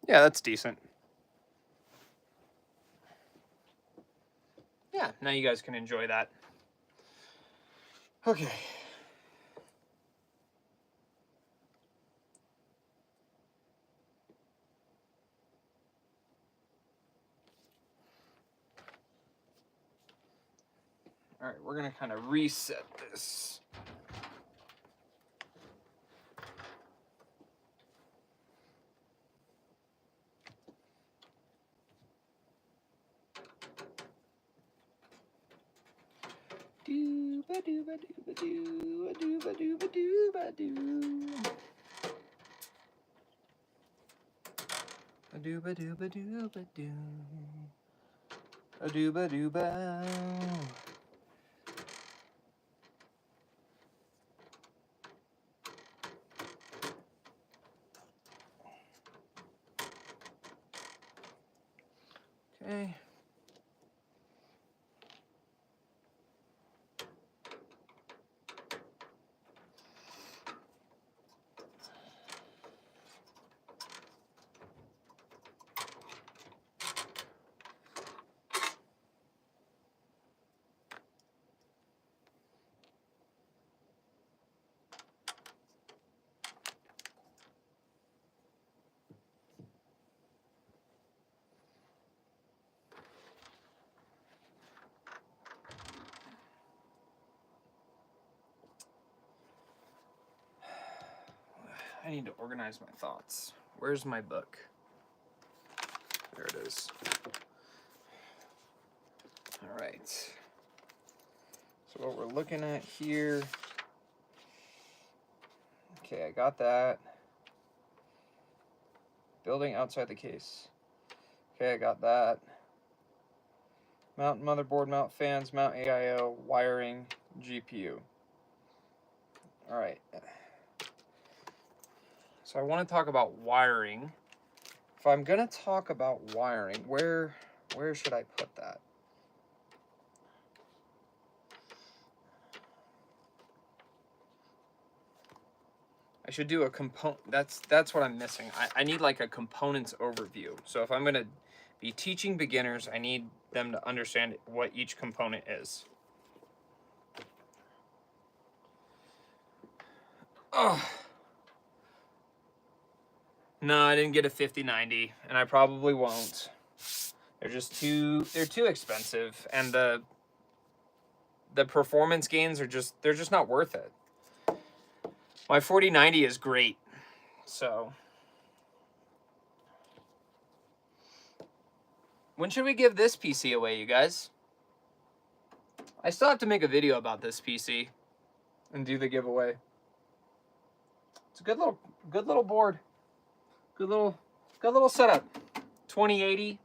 Yeah, that's decent. Yeah, now you guys can enjoy that. Okay. All right, we're gonna kind of reset this. Doo-ba-doo-ba-doo-ba-doo, a-doo-ba-doo-ba-doo-ba-doo. A-doo-ba-doo-ba-doo-ba-doo. A-doo-ba-doo-ba. Okay. I need to organize my thoughts. Where's my book? There it is. All right. So what we're looking at here. Okay, I got that. Building outside the case. Okay, I got that. Mount motherboard, mount fans, mount AIO, wiring, GPU. All right. So I want to talk about wiring. If I'm gonna talk about wiring, where should I put that? I should do a component. That's what I'm missing. I need like a components overview. So if I'm gonna be teaching beginners, I need them to understand what each component is. Oh. No, I didn't get a 5090, and I probably won't. They're just too expensive, and the performance gains are they're just not worth it. My 4090 is great, so. When should we give this PC away, you guys? I still have to make a video about this PC and do the giveaway. It's a good little board. Good little setup. 2080.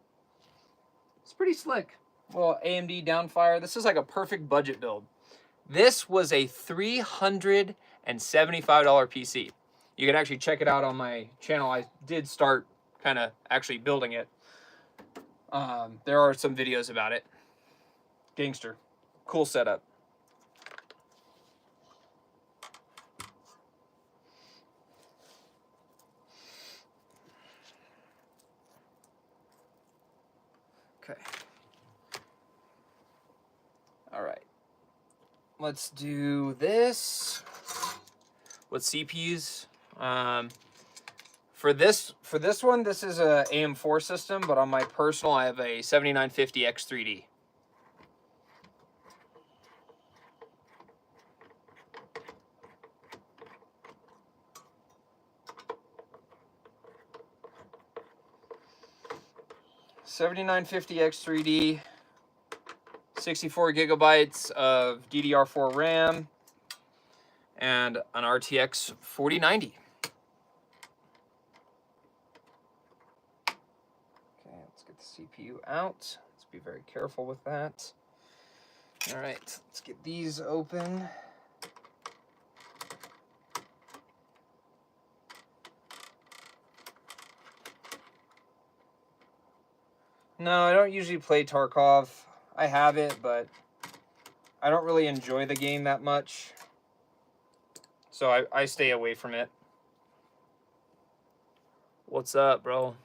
It's pretty slick. Little AMD downfire. This is like a perfect budget build. This was a $375 PC. You can actually check it out on my channel. I did start kind of actually building it. There are some videos about it. Gangster. Cool setup. Okay. All right. Let's do this with CPUs. For this one, this is a AM4 system, but on my personal, I have a 7950 X3D. X3D, 64 gigabytes of DDR4 RAM, and an RTX 4090. Okay, let's get the CPU out. Let's be very careful with that. All right, let's get these open. No, I don't usually play Tarkov. I have it, but I don't really enjoy the game that much. So I stay away from it. What's up, bro?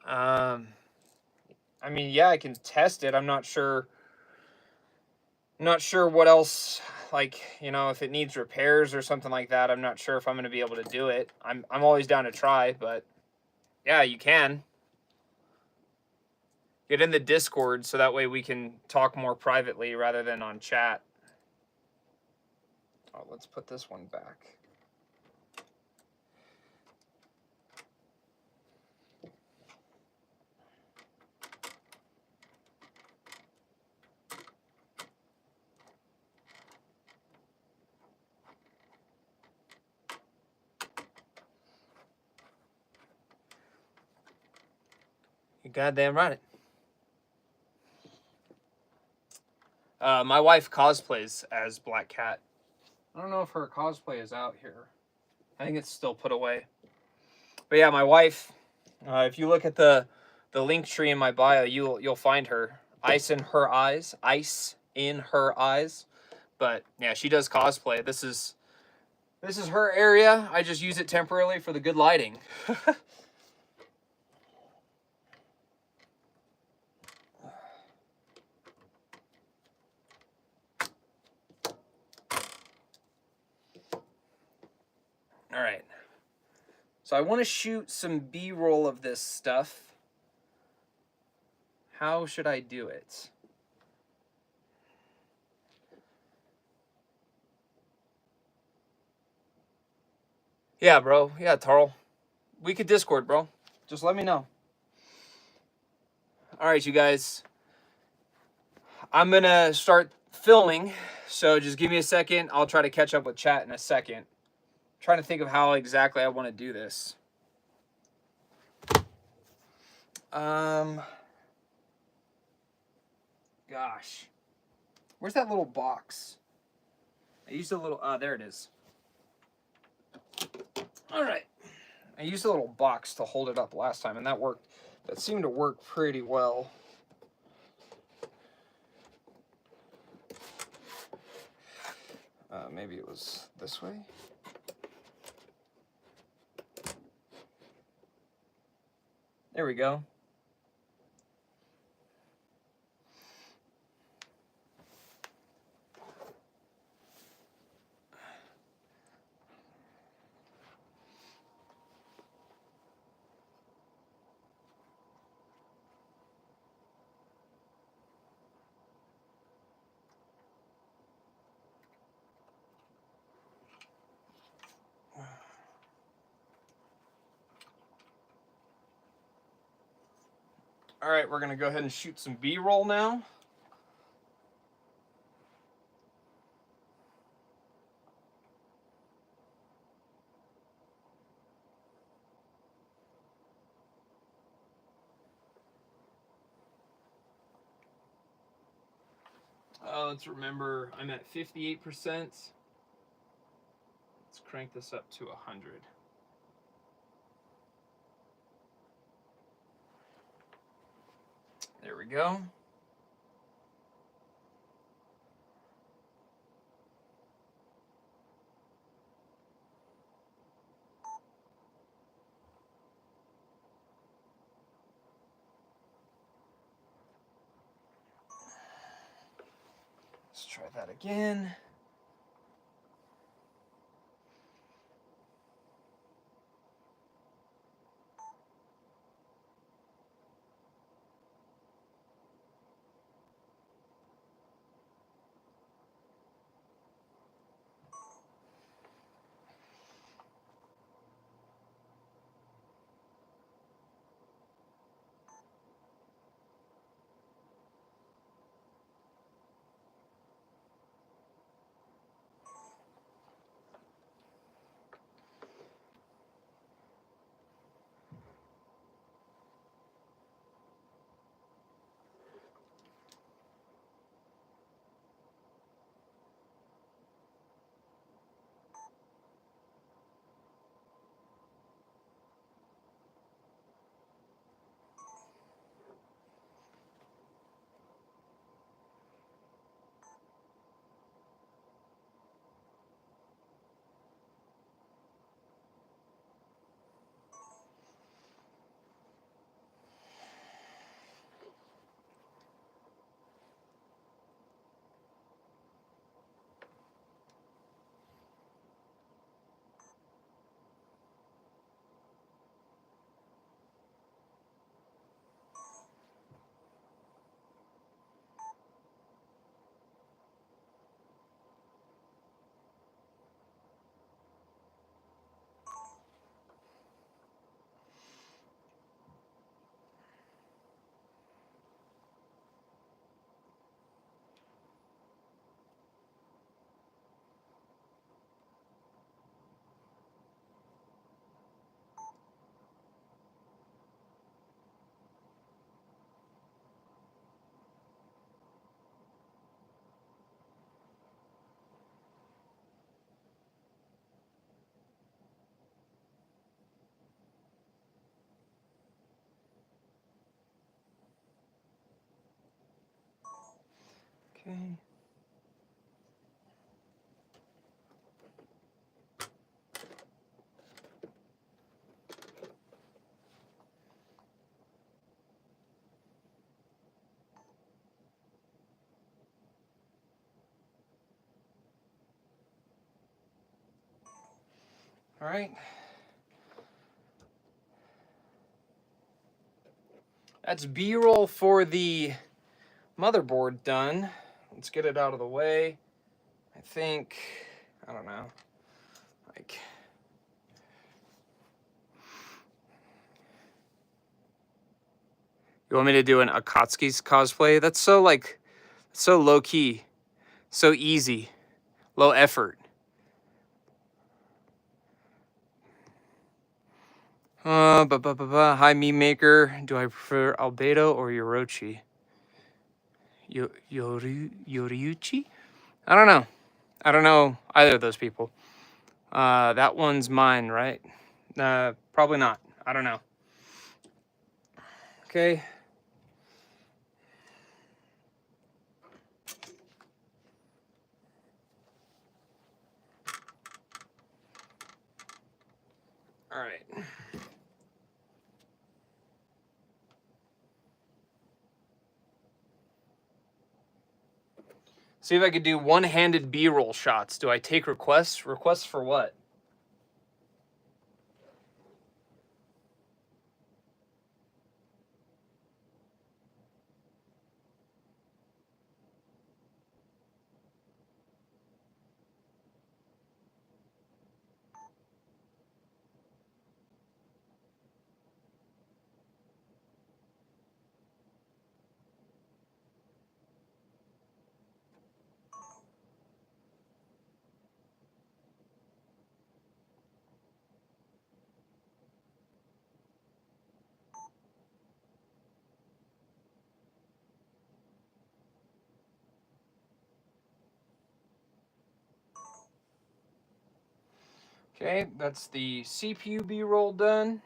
I mean, yeah, I can test it. I'm not sure what else, like, you know, if it needs repairs or something like that. I'm not sure if I'm going to be able to do it. I'm always down to try, but yeah, you can. Get in the Discord so that way we can talk more privately rather than on chat. Oh, let's put this one back. You goddamn right. My wife cosplays as Black Cat. I don't know if her cosplay is out here. I think it's still put away. But yeah, my wife, if you look at the link tree in my bio, you'll find her. Ice in her eyes. Ice in her eyes. But yeah, she does cosplay. This is her area. I just use it temporarily for the good lighting. All right. So I want to shoot some B-roll of this stuff. How should I do it? Yeah, bro. Yeah, Tarl. We could Discord, bro. Just let me know. All right, you guys. I'm going to start filming, so just give me a second. I'll try to catch up with chat in a second. I'm trying to think of how exactly I want to do this. Gosh. Where's that little box? I used a little, there it is. All right. I used a little box to hold it up last time, and that worked. That seemed to work pretty well. Maybe it was this way. There we go. All right, we're going to go ahead and shoot some B-roll now. Let's remember, I'm at 58%. Let's crank this up to 100. There we go. Let's try that again. Okay. All right. That's B-roll for the motherboard done. Let's get it out of the way. I think, I don't know, like, you want me to do an Akatsuki's cosplay? That's so, like, so low-key, so easy, low effort. Hi, meme maker. Do I prefer Albedo or Yorochi? Yoriuchi? I don't know. I don't know either of those people. That one's mine, right? Probably not. I don't know. Okay. All right. See if I could do one-handed B-roll shots. Do I take requests? Requests for what? Okay, that's the CPU B-roll done.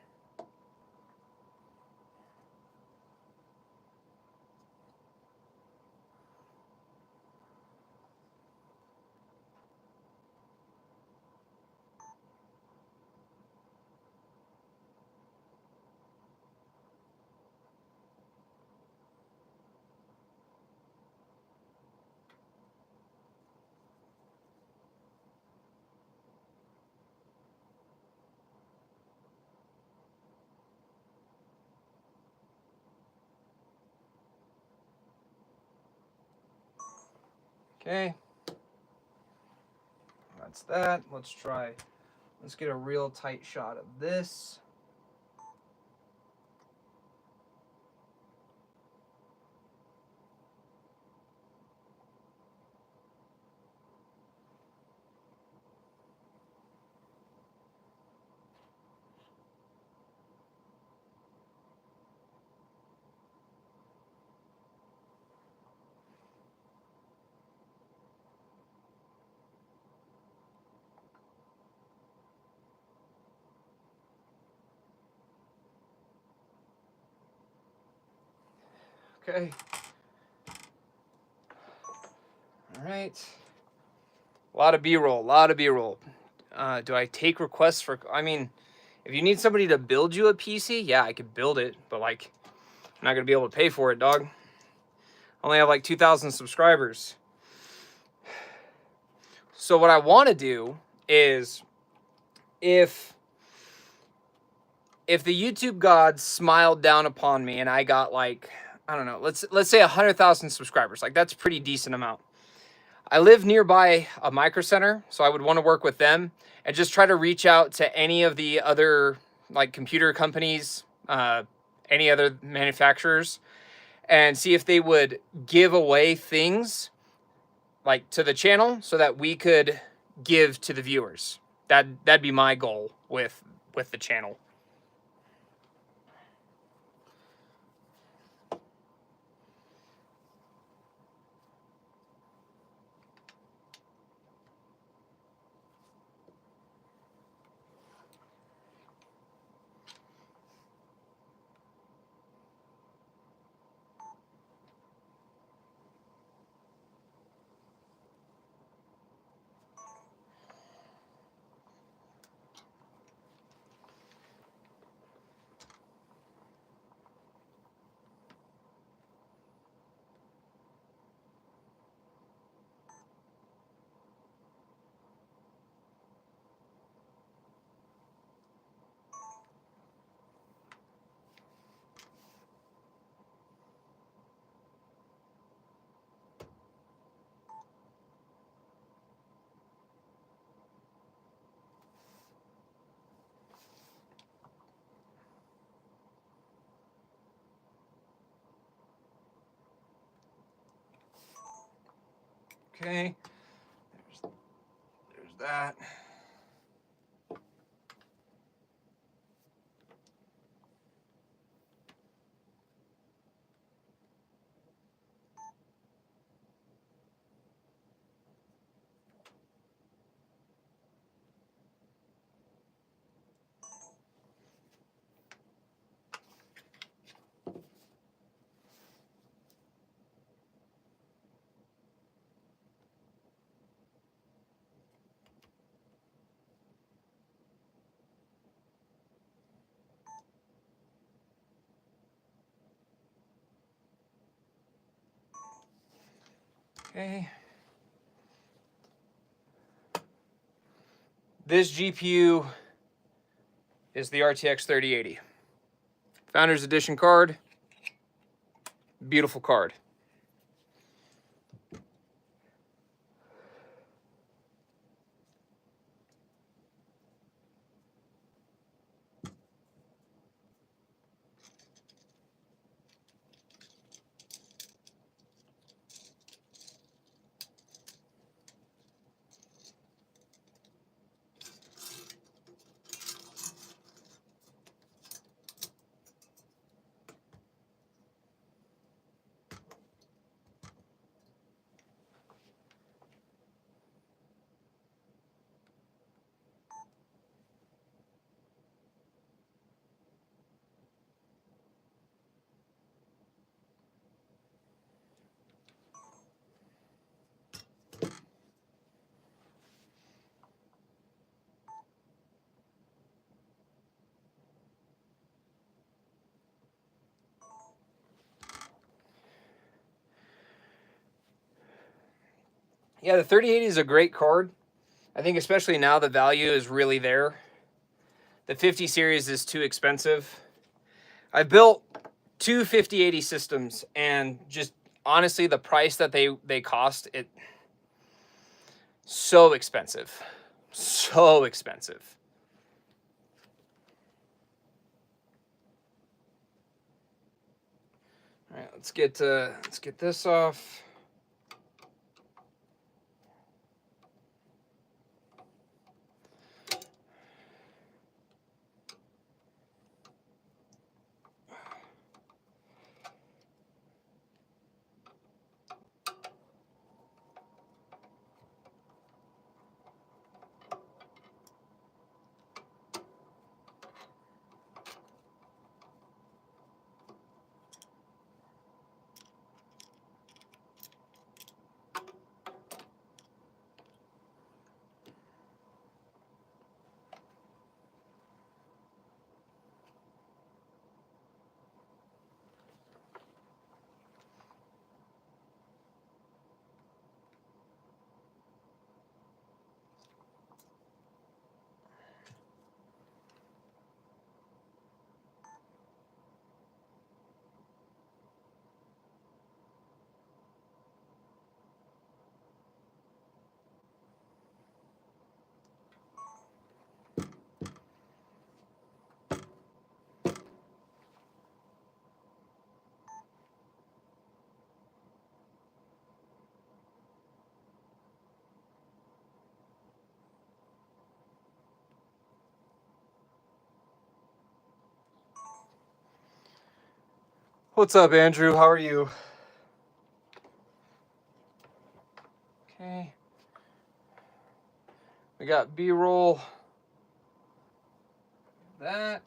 Okay. That's that. Let's get a real tight shot of this. Okay. All right. A lot of B-roll, a lot of B-roll. Do I take requests for, I mean, if you need somebody to build you a PC, yeah, I could build it, but like, I'm not gonna be able to pay for it, dog. I only have like 2,000 subscribers. So what I wanna do is, if the YouTube gods smiled down upon me and I got like, I don't know, let's say 100,000 subscribers, like that's a pretty decent amount. I live nearby a micro center, so I would want to work with them and just try to reach out to any of the other like computer companies, any other manufacturers, and see if they would give away things like to the channel so that we could give to the viewers. That'd be my goal with the channel. Okay, there's that. Okay. This GPU is the RTX 3080. Founders Edition card. Beautiful card. Yeah, the 3080 is a great card. I think especially now the value is really there. The 50 series is too expensive. I built two 5080 systems, and just honestly, the price that they cost, it so expensive. So expensive. All right, let's get this off. What's up, Andrew? How are you? Okay. We got B-roll. That.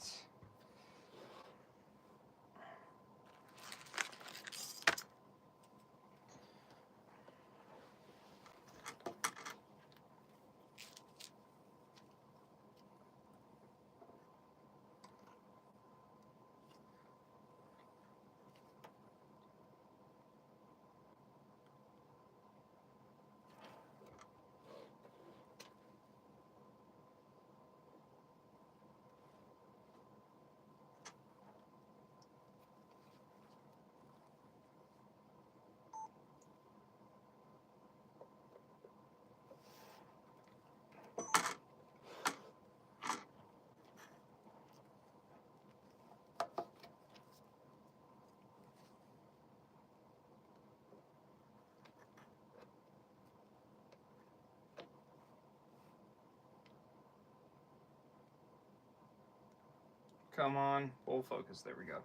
Come on, full focus. There we go.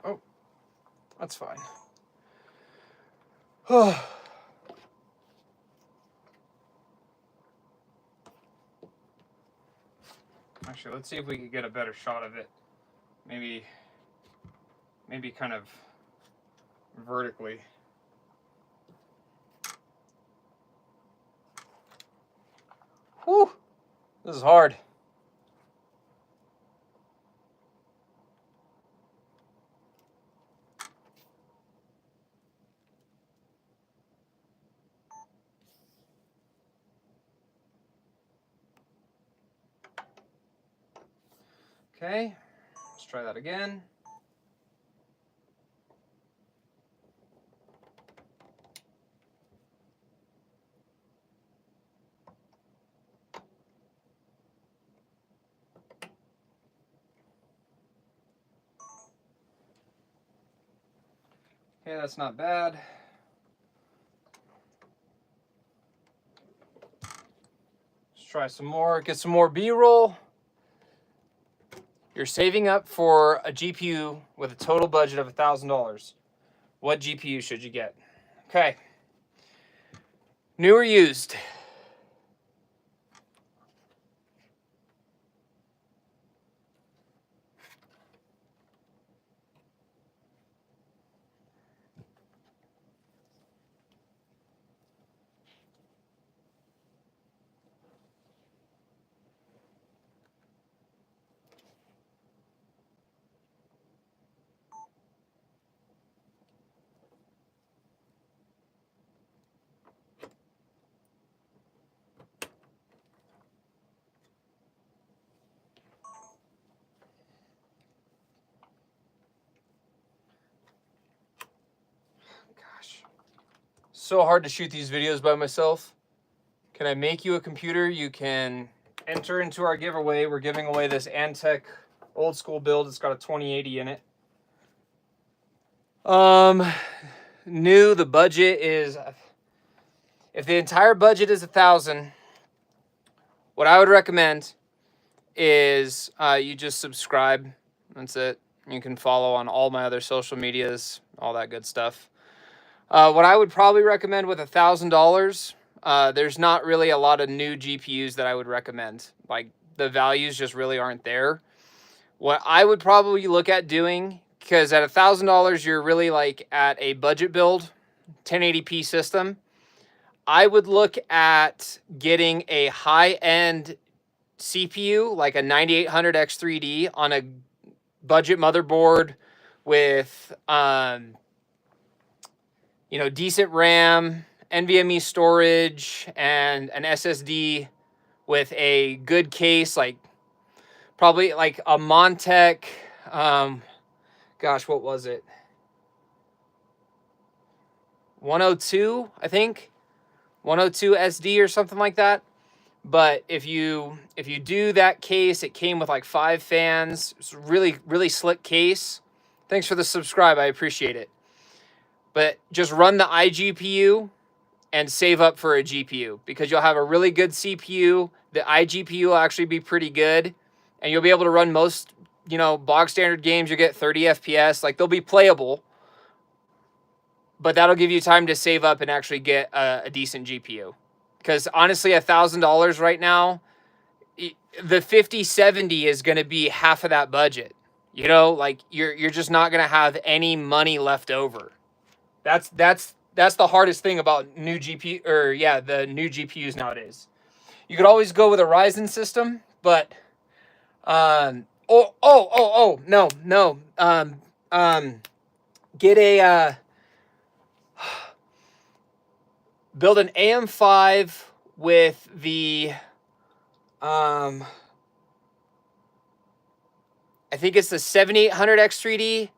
Oh, that's fine. Actually, let's see if we can get a better shot of it. Maybe kind of vertically. Whew, this is hard. Okay, let's try that again. Okay, that's not bad. Let's try some more, get some more B-roll. You're saving up for a GPU with a total budget of $1,000. What GPU should you get? Okay. New or used? Gosh. So hard to shoot these videos by myself. Can I make you a computer? You can enter into our giveaway. We're giving away this Antec old school build. It's got a 2080 in it. New, the budget is, if the entire budget is $1,000, what I would recommend is you just subscribe. That's it. You can follow on all my other social medias, all that good stuff. What I would probably recommend with $1,000, there's not really a lot of new GPUs that I would recommend. Like, the values just really aren't there. What I would probably look at doing, because at $1,000, you're really like at a budget build, 1080p system. I would look at getting a high-end CPU, like a 9800X3D on a budget motherboard with, you know, decent RAM, NVMe storage, and an SSD with a good case, like probably like a Montec, gosh, what was it? 102, I think. 102 SD or something like that. But if you do that case, it came with like 5 fans. It's a really slick case. Thanks for the subscribe. I appreciate it. But just run the iGPU and save up for a GPU, because you'll have a really good CPU. The iGPU will actually be pretty good, and you'll be able to run most, you know, bog standard games. You get 30 FPS. Like, they'll be playable, but that'll give you time to save up and actually get a decent GPU. Because honestly, $1,000 right now, the 5070 is going to be half of that budget. You know, like you're just not going to have any money left over. That's the hardest thing about new GPU, or yeah, the new GPUs nowadays. You could always go with a Ryzen system, but no, get a build an AM5 with the I think it's the 7800X3D.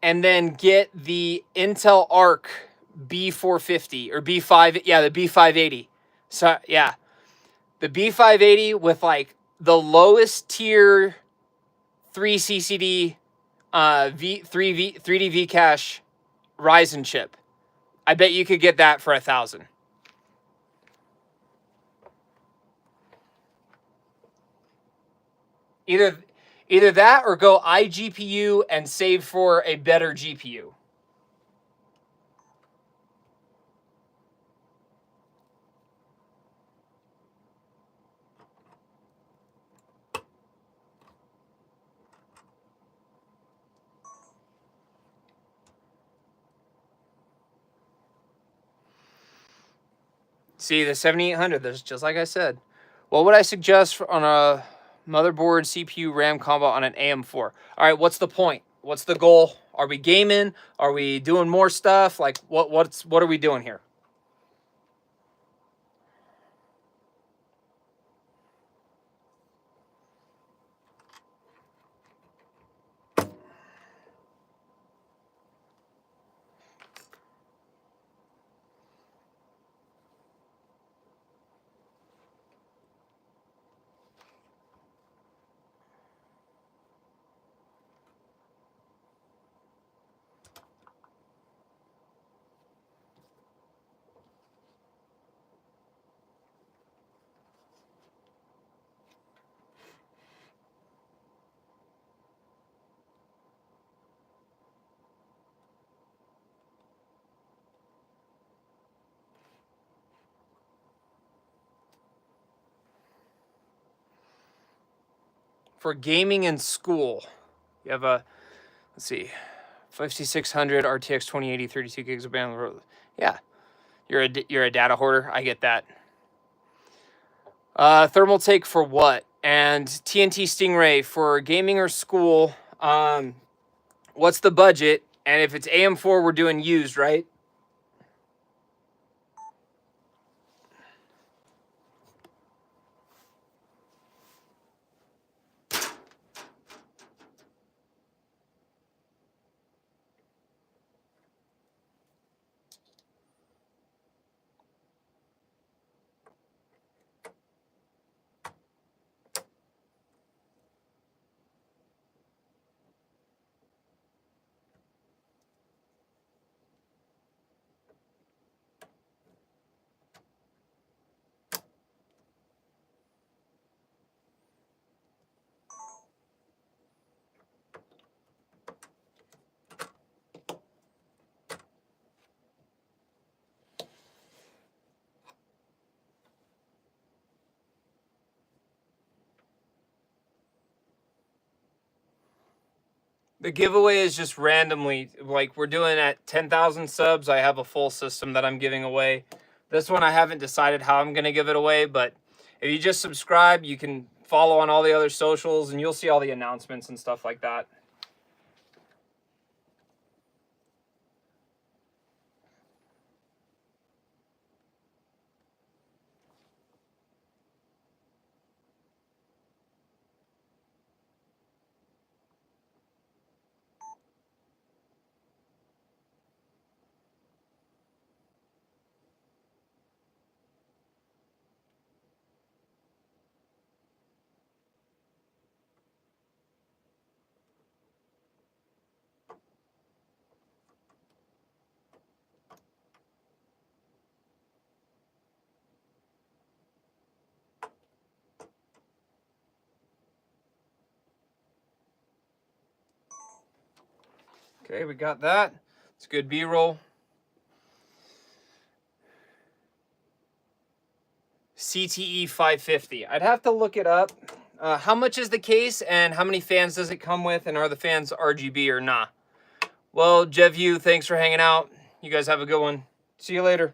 and then get the Intel Arc B450 or B5, yeah, the B580. So yeah, the B580 with like the lowest tier 3 CCD V3D V cache Ryzen chip. I bet you could get that for 1,000. Either that or go iGPU and save for a better GPU. See, the 7800, there's just like I said. What would I suggest on a motherboard, CPU, RAM combo on an AM4? All right, what's the point? What's the goal? Are we gaming? Are we doing more stuff? Like, what are we doing here? For gaming and school, you have a, let's see, 5600 RTX 2080, 32 gigs of bandwidth. Yeah, you're a data hoarder. I get that. Thermal take for what? And TNT Stingray for gaming or school. What's the budget? And if it's AM4, we're doing used, right? The giveaway is just randomly, like we're doing at 10,000 subs. I have a full system that I'm giving away. This one I haven't decided how I'm going to give it away, but if you just subscribe, you can follow on all the other socials and you'll see all the announcements and stuff like that. Okay, we got that. It's good B-roll. CTE 550. I'd have to look it up. How much is the case and how many fans does it come with, and are the fans RGB or not? Well, JevU, thanks for hanging out. You guys have a good one. See you later.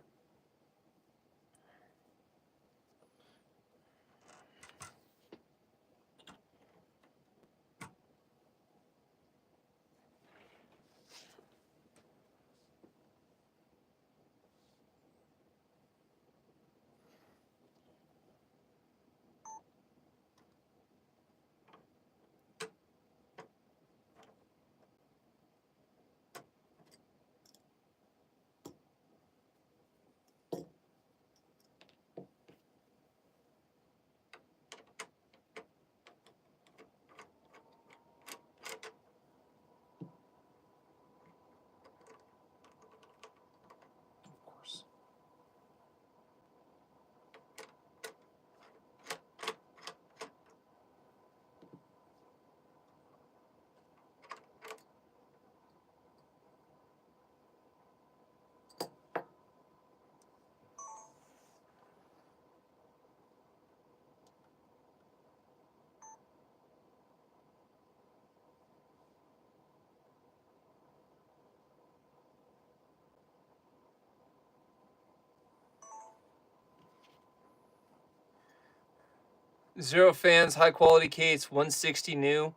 0 fans, high quality case, 160 new.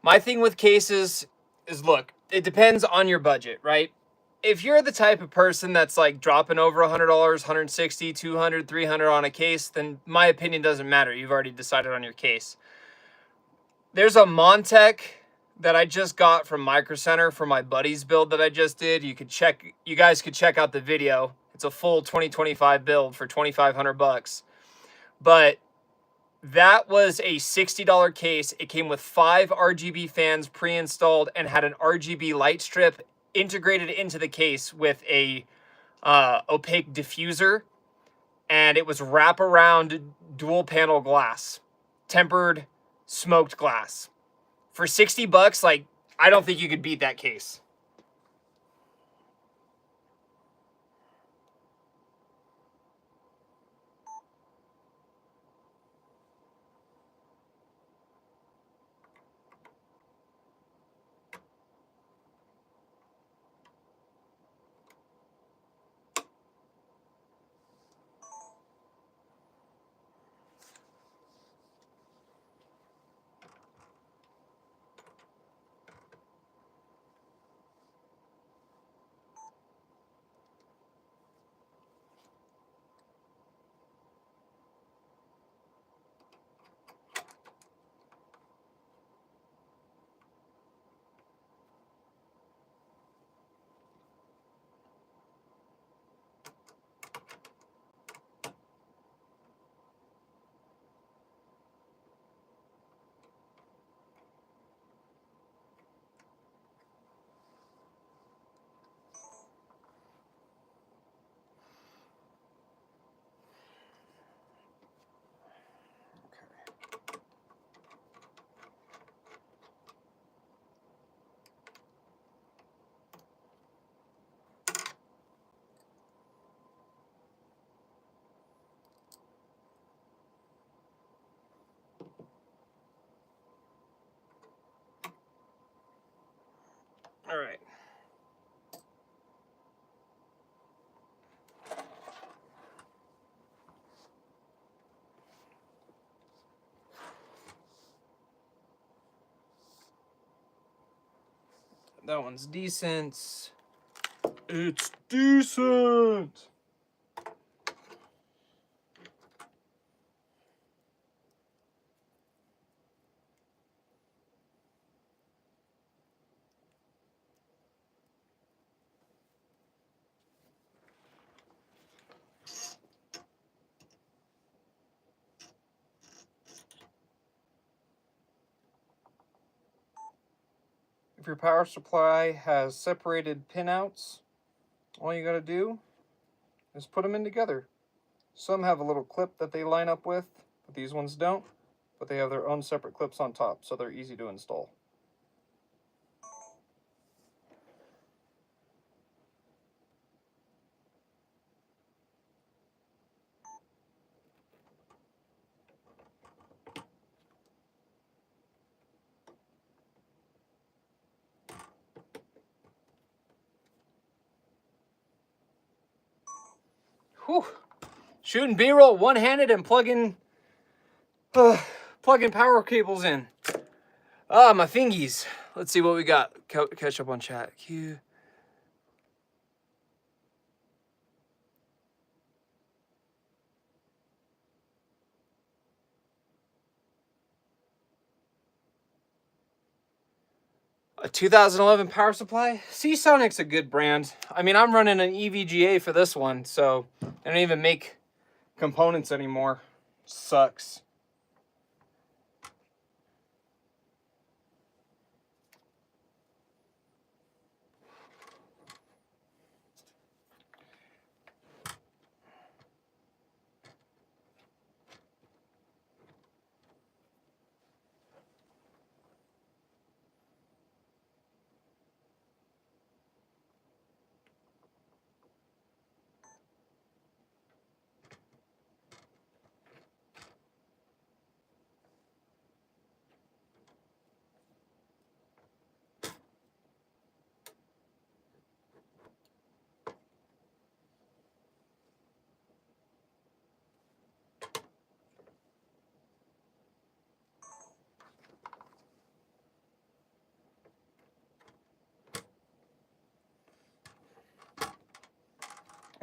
My thing with cases is, look, it depends on your budget, right? If you're the type of person that's like dropping over $100, 160, 200, 300 on a case, then my opinion doesn't matter. You've already decided on your case. There's a Montec that I just got from Micro Center for my buddy's build that I just did. You guys could check out the video. It's a full 2025 build for 2,500 bucks. But that was a $60 case. It came with 5 RGB fans pre-installed and had an RGB light strip integrated into the case with a opaque diffuser, and it was wraparound dual panel glass, tempered smoked glass. For 60 bucks, like, I don't think you could beat that case. All right. That one's decent. It's decent. If your power supply has separated pinouts, all you gotta do is put them in together. Some have a little clip that they line up with, but these ones don't. But they have their own separate clips on top, so they're easy to install. Whew. Shooting B-roll one-handed and plugging power cables in. Ah, my fingies. Let's see what we got. Catch up on chat. Q. A 2011 power supply? Seasonic's a good brand. I mean, I'm running an EVGA for this one, so I don't even make components anymore. Sucks.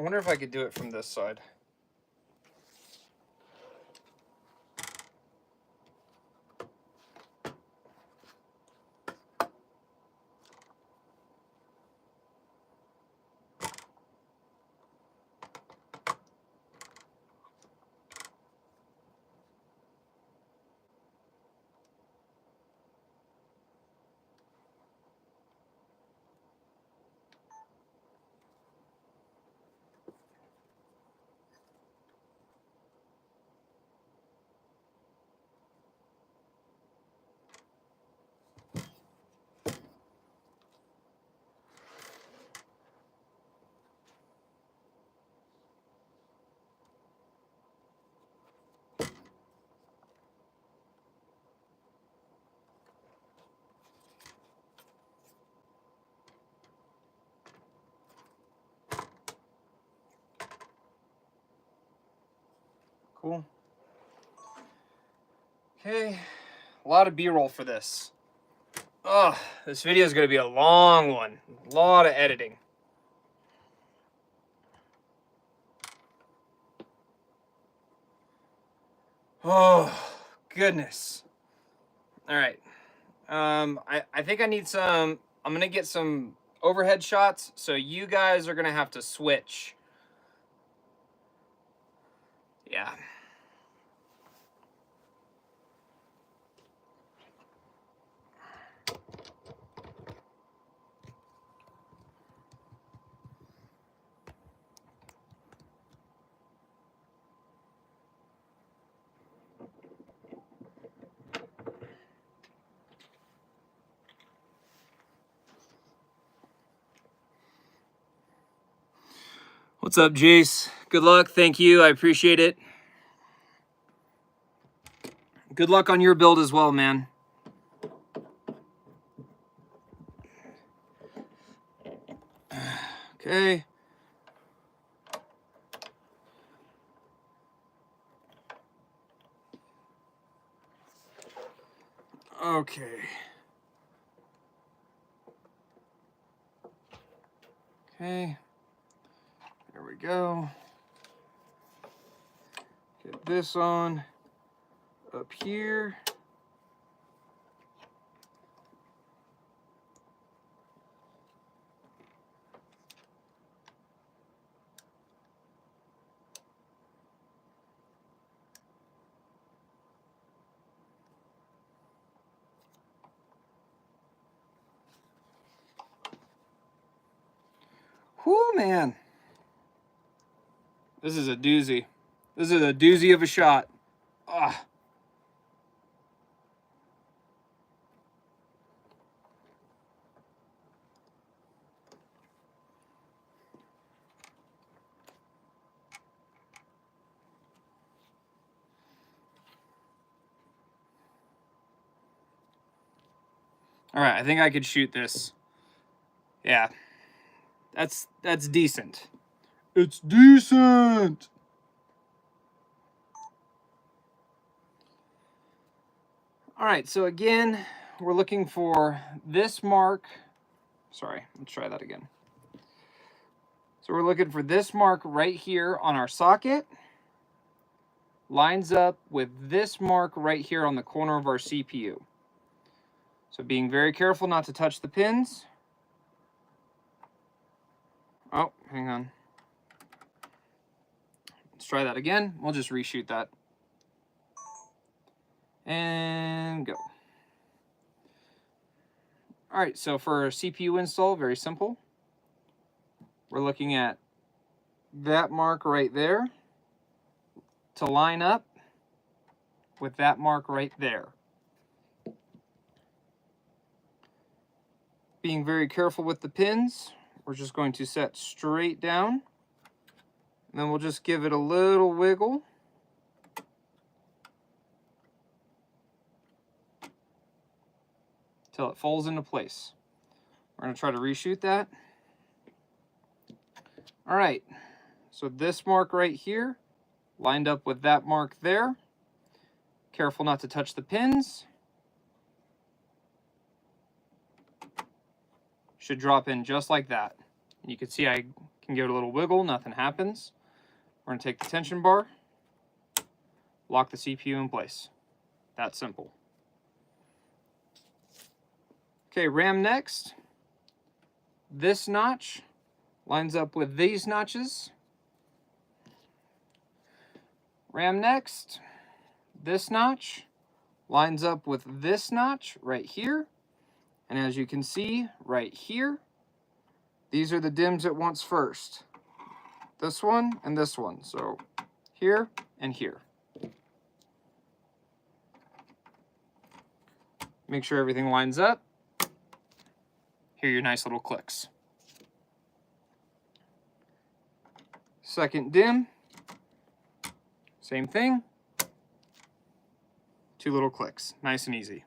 I wonder if I could do it from this side. Cool. Okay, a lot of B-roll for this. Ugh, this video is going to be a long one. A lot of editing. Oh, goodness. All right. I think I need some, I'm going to get some overhead shots, so you guys are going to have to switch. Yeah. What's up, Jace? Good luck. Thank you. I appreciate it. Good luck on your build as well, man. Okay. Okay. Okay. There we go. Get this on up here. Whew, man. This is a doozy. This is a doozy of a shot. Ah. All right, I think I could shoot this. Yeah. That's decent. It's decent. All right, so again, we're looking for this mark. Sorry, let's try that again. So we're looking for this mark right here on our socket. Lines up with this mark right here on the corner of our CPU. So being very careful not to touch the pins. Oh, hang on. Let's try that again. We'll just reshoot that. And go. All right, so for CPU install, very simple. We're looking at that mark right there to line up with that mark right there. Being very careful with the pins, we're just going to set straight down. And then we'll just give it a little wiggle. Till it falls into place. We're going to try to reshoot that. All right, so this mark right here lined up with that mark there. Careful not to touch the pins. Should drop in just like that. And you can see I can give it a little wiggle, nothing happens. We're going to take the tension bar, lock the CPU in place. That simple. Okay, RAM next. This notch lines up with these notches. RAM next. This notch lines up with this notch right here. And as you can see right here, these are the DIMMs it wants first. This one and this one. So here and here. Make sure everything lines up. Here are your nice little clicks. Second DIMM, same thing. 2 little clicks, nice and easy.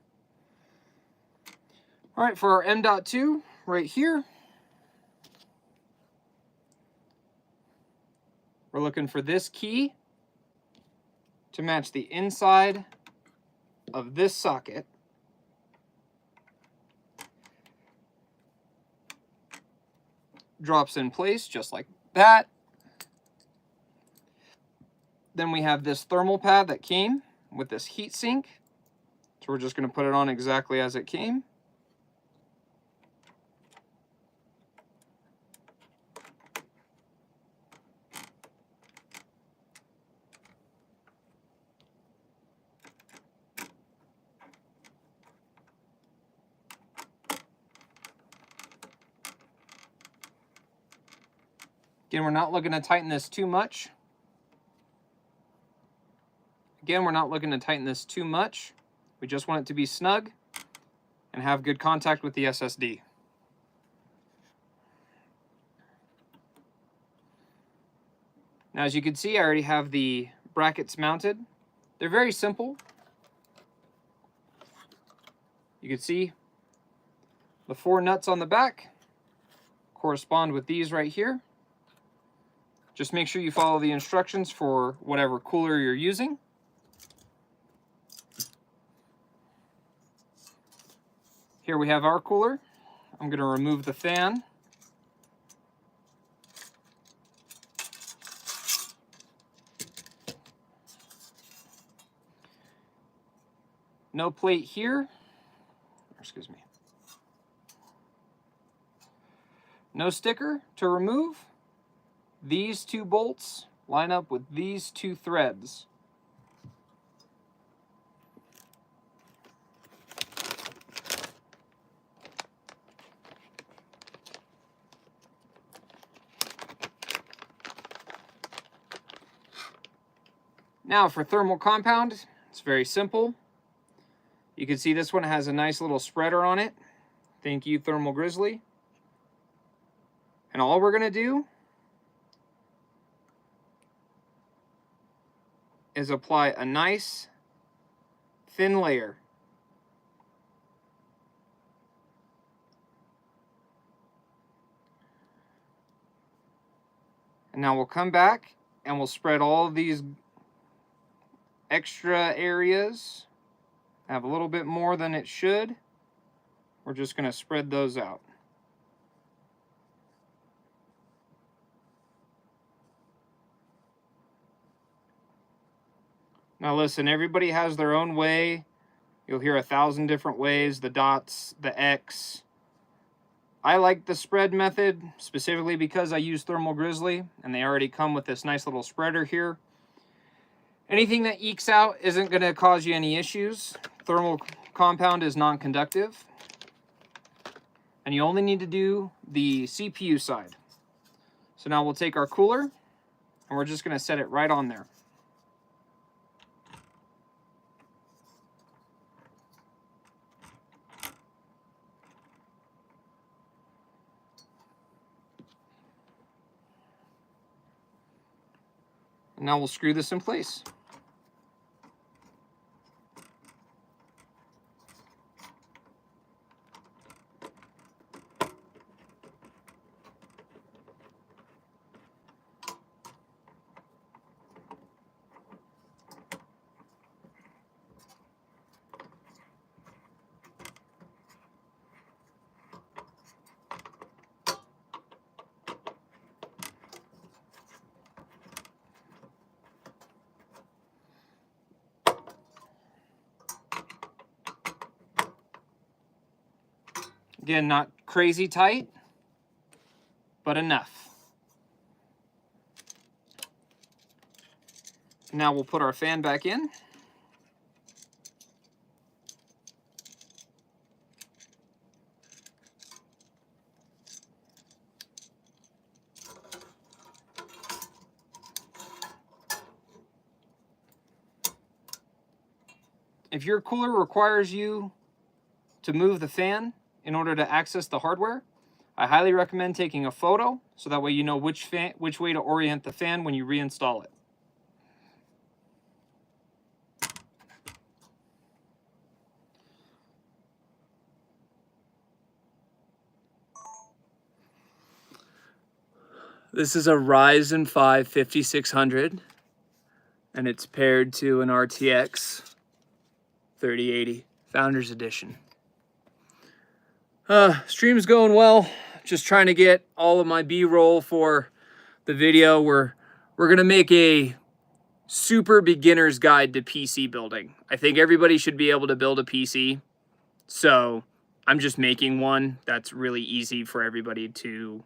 All right, for our M.2 right here, we're looking for this key to match the inside of this socket. Drops in place just like that. Then we have this thermal pad that came with this heat sink. So we're just going to put it on exactly as it came. Again, we're not looking to tighten this too much. Again, we're not looking to tighten this too much. We just want it to be snug and have good contact with the SSD. Now, as you can see, I already have the brackets mounted. They're very simple. You can see the 4 nuts on the back correspond with these right here. Just make sure you follow the instructions for whatever cooler you're using. Here we have our cooler. I'm going to remove the fan. No plate here. Excuse me. No sticker to remove. These 2 bolts line up with these 2 threads. Now for thermal compound, it's very simple. You can see this one has a nice little spreader on it. Thank you, Thermal Grizzly. And all we're going to do is apply a nice thin layer. And now we'll come back and we'll spread all of these extra areas. Have a little bit more than it should. We're just going to spread those out. Now listen, everybody has their own way. You'll hear 1,000 different ways, the dots, the X. I like the spread method specifically because I use Thermal Grizzly and they already come with this nice little spreader here. Anything that ekes out isn't going to cause you any issues. Thermal compound is non-conductive. And you only need to do the CPU side. So now we'll take our cooler and we're just going to set it right on there. And now we'll screw this in place. Again, not crazy tight, but enough. Now we'll put our fan back in. If your cooler requires you to move the fan in order to access the hardware, I highly recommend taking a photo so that way you know which way to orient the fan when you reinstall it. This is a Ryzen 5 5600 and it's paired to an RTX 3080 Founders Edition. Stream's going well. Just trying to get all of my B-roll for the video. We're gonna make a super beginner's guide to PC building. I think everybody should be able to build a PC. So I'm just making one that's really easy for everybody to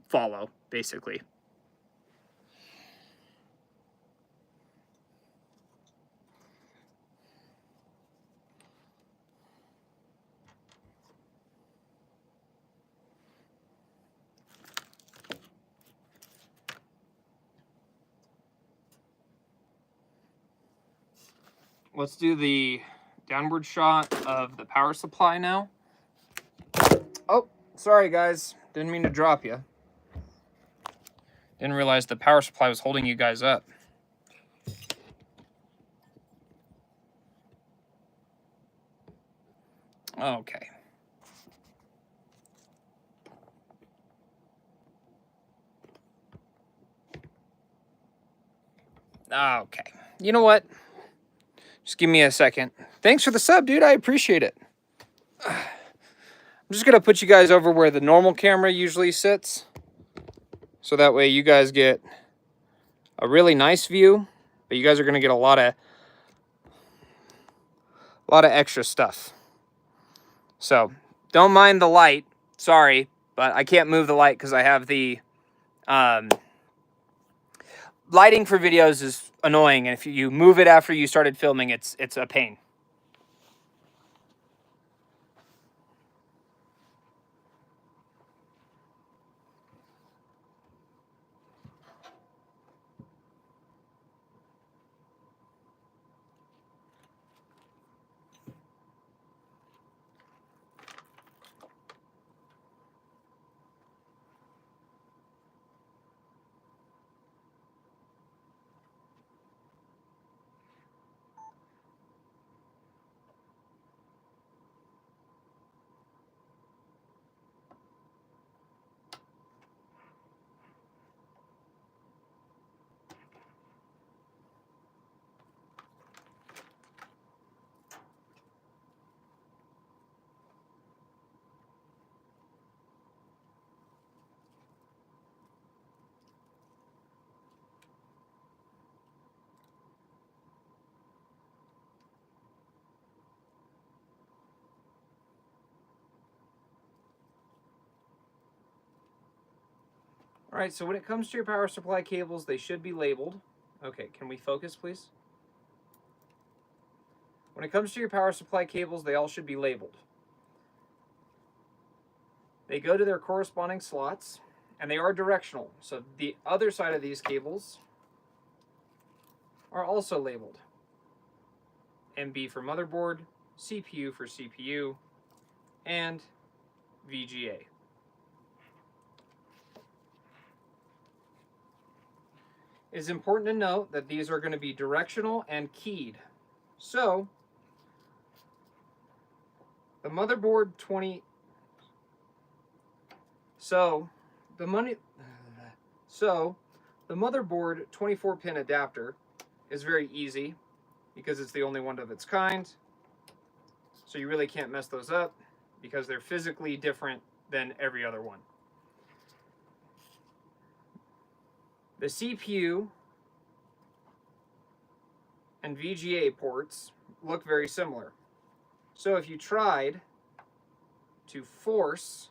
follow, basically. Let's do the downward shot of the power supply now. Oh, sorry guys. Didn't mean to drop you. Didn't realize the power supply was holding you guys up. Okay. Okay. You know what? Just give me a second. Thanks for the sub, dude. I appreciate it. I'm just going to put you guys over where the normal camera usually sits. So that way you guys get a really nice view. But you guys are going to get a lot of extra stuff. So don't mind the light. Sorry, but I can't move the light because I have the... lighting for videos is annoying, and if you move it after you started filming, it's a pain. All right, so when it comes to your power supply cables, they should be labeled. Okay, can we focus, please? When it comes to your power supply cables, they all should be labeled. They go to their corresponding slots, and they are directional. So the other side of these cables are also labeled. MB for motherboard, CPU for CPU, and VGA. It is important to note that these are going to be directional and keyed. So, the motherboard 24-pin adapter is very easy because it's the only one of its kind. So you really can't mess those up because they're physically different than every other one. The CPU and VGA ports look very similar. So if you tried to force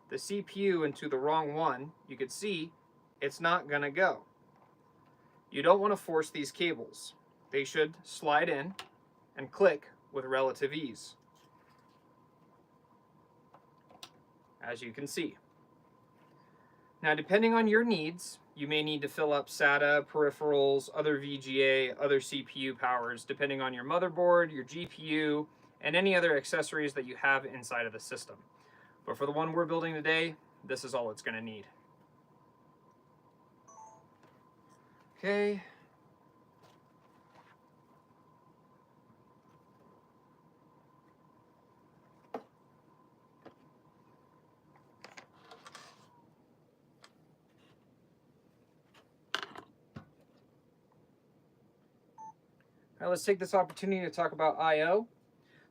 the CPU into the wrong one, you could see it's not going to go. You don't want to force these cables. They should slide in and click with relative ease, as you can see. Now, depending on your needs, you may need to fill up SATA, peripherals, other VGA, other CPU powers, depending on your motherboard, your GPU, and any other accessories that you have inside of the system. But for the one we're building today, this is all it's going to need. Okay. Now let's take this opportunity to talk about I/O.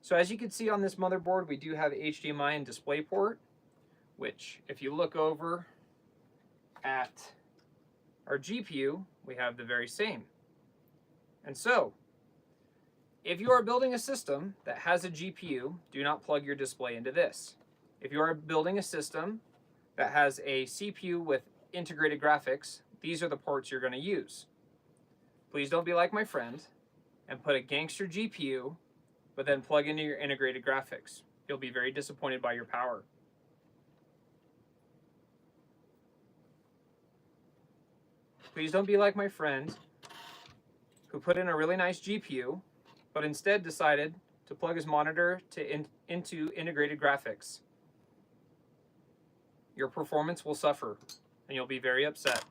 So as you can see on this motherboard, we do have HDMI and DisplayPort, which if you look over at our GPU, we have the very same. And so, if you are building a system that has a GPU, do not plug your display into this. If you are building a system that has a CPU with integrated graphics, these are the ports you're going to use. Please don't be like my friend and put a gangster GPU, but then plug into your integrated graphics. You'll be very disappointed by your power. Please don't be like my friend who put in a really nice GPU, but instead decided to plug his monitor into integrated graphics. Your performance will suffer, and you'll be very upset.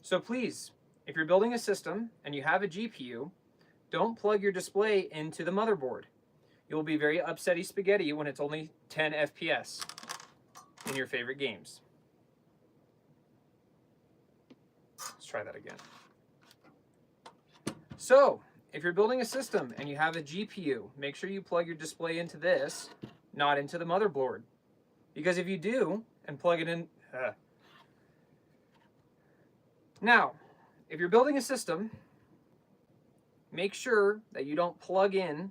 So please, if you're building a system and you have a GPU, don't plug your display into the motherboard. You'll be very upsetty spaghetti when it's only 10 FPS in your favorite games. Let's try that again. So, if you're building a system and you have a GPU, make sure you plug your display into this, not into the motherboard. Because if you do, and plug it in... Now, if you're building a system, make sure that you don't plug in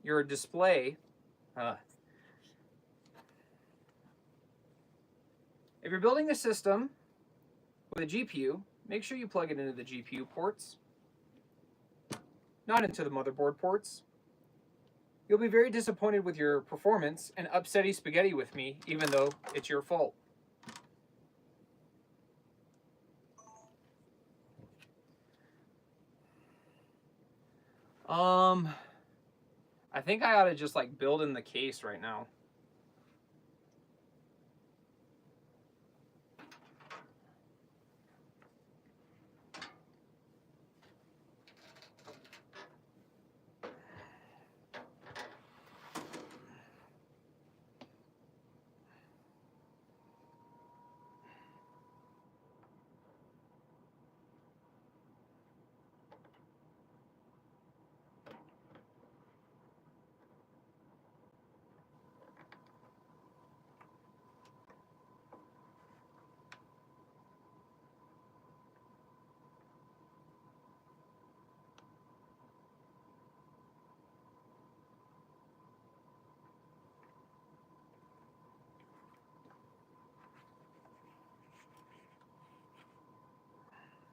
your display. If you're building a system with a GPU, make sure you plug it into the GPU ports, not into the motherboard ports. You'll be very disappointed with your performance and upsetty spaghetti with me, even though it's your fault. I think I ought to just like build in the case right now.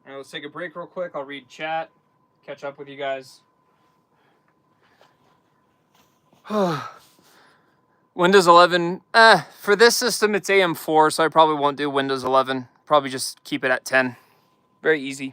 All right, let's take a break real quick. I'll read chat, catch up with you guys. Windows 11, for this system it's AM4, so I probably won't do Windows 11. Probably just keep it at 10. Very easy.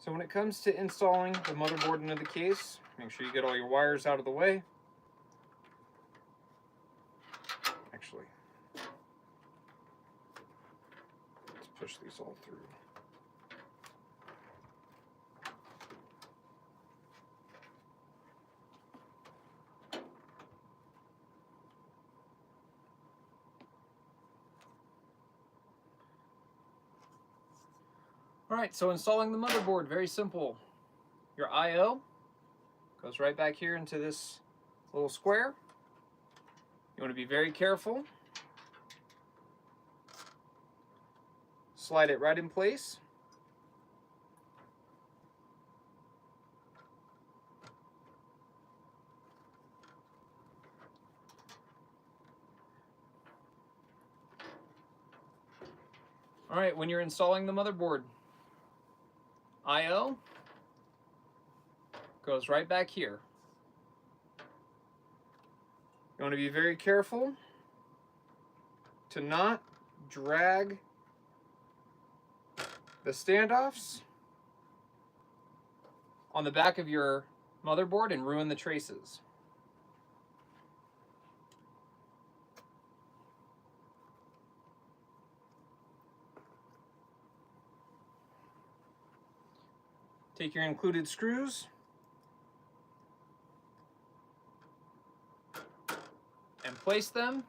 So when it comes to installing the motherboard into the case, make sure you get all your wires out of the way. push these all through. All right, so installing the motherboard, very simple. Your I/O goes right back here into this little square. You want to be very careful. Slide it right in place. All right, when you're installing the motherboard, I/O goes right back here. You want to be very careful to not drag the standoffs on the back of your motherboard and ruin the traces. Take your included screws and place them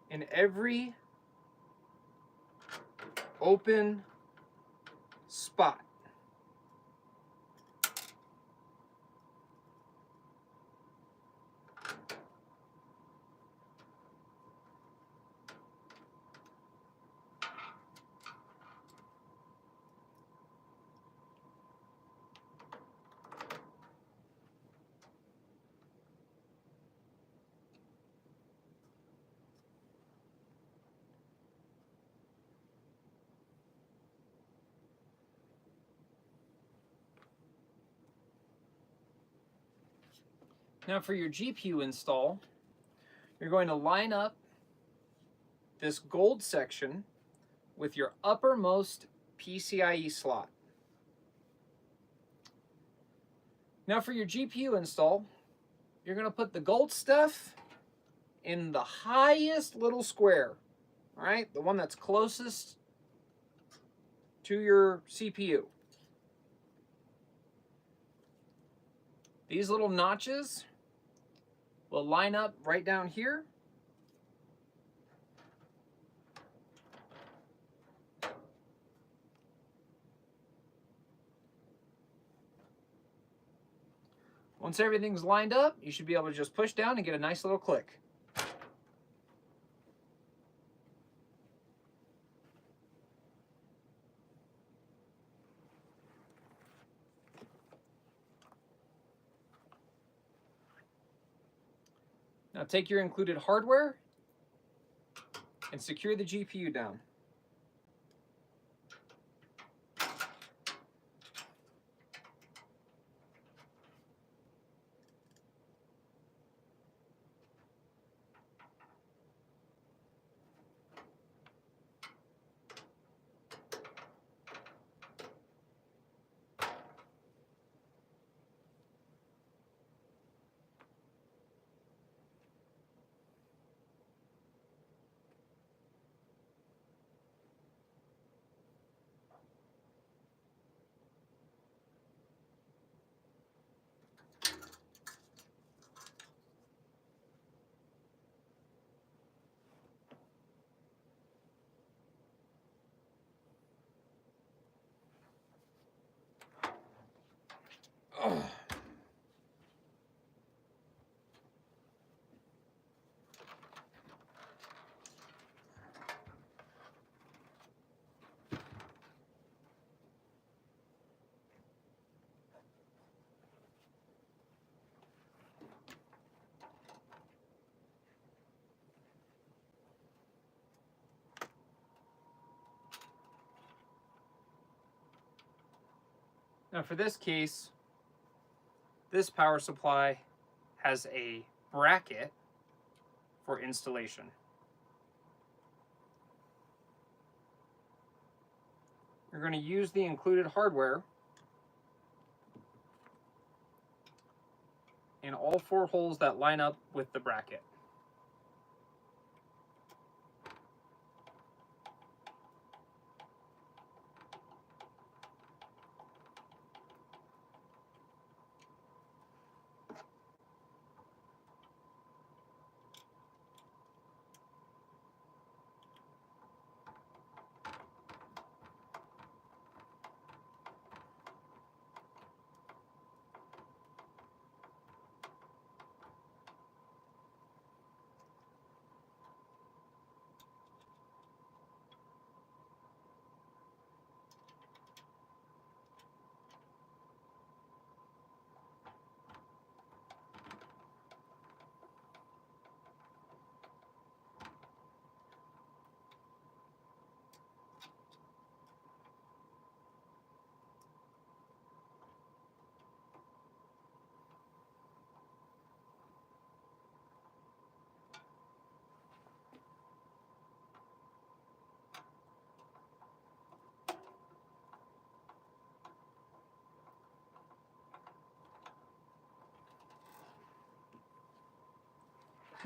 in every open spot. Now for your GPU install, you're going to line up this gold section with your uppermost PCIe slot. Now for your GPU install, you're going to put the gold stuff in the highest little square, all right? The one that's closest to your CPU. These little notches will line up right down here. Once everything's lined up, you should be able to just push down and get a nice little click. Now take your included hardware and secure the GPU down. Ugh. Now for this case, this power supply has a bracket for installation. You're going to use the included hardware in all 4 holes that line up with the bracket.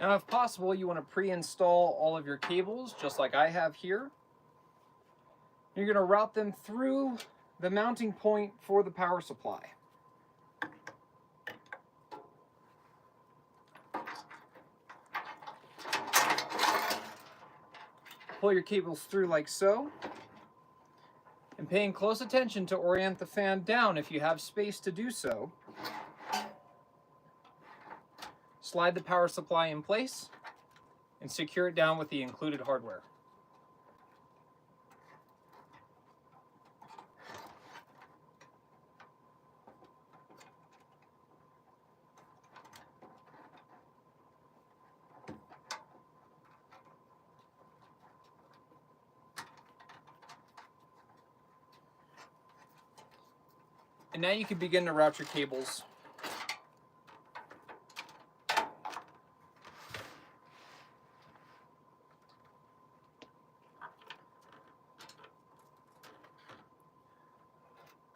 Now, if possible, you want to pre-install all of your cables, just like I have here. You're going to route them through the mounting point for the power supply. Pull your cables through like so, and paying close attention to orient the fan down if you have space to do so. Slide the power supply in place and secure it down with the included hardware. And now you can begin to route your cables.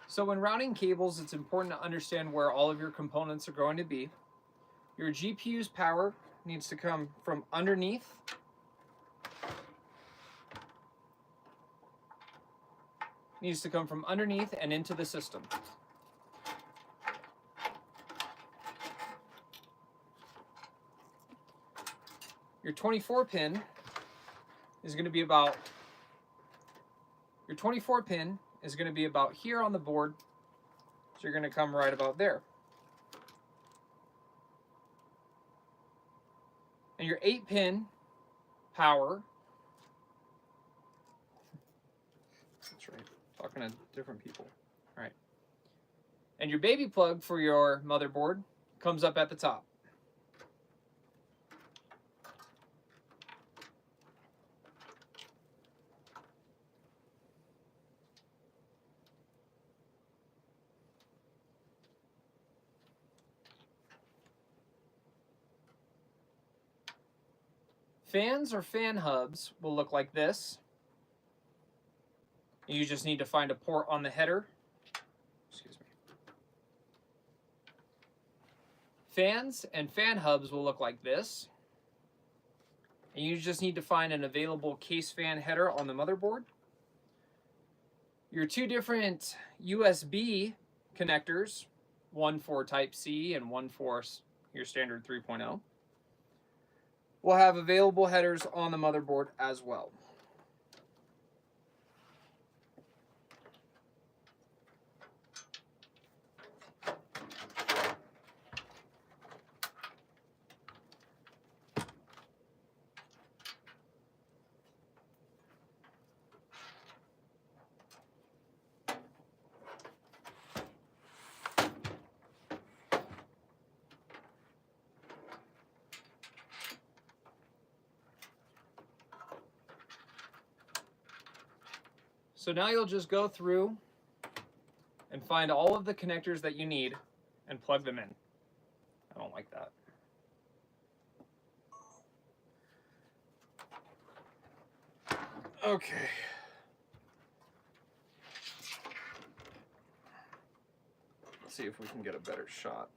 So when routing cables, it's important to understand where all of your components are going to be. Your GPU's power needs to come from underneath. Needs to come from underneath and into the system. Your 24 pin is going to be about here on the board, so you're going to come right about there. And your 8-pin power, that's right, talking to different people, all right. And your baby plug for your motherboard comes up at the top. Fans or fan hubs will look like this. You just need to find a port on the header. Excuse me. Fans and fan hubs will look like this. And you just need to find an available case fan header on the motherboard. Your two different USB connectors, one for Type-C and one for your standard 3.0. We'll have available headers on the motherboard as well. So now you'll just go through and find all of the connectors that you need and plug them in. I don't like that. Okay. Let's see if we can get a better shot.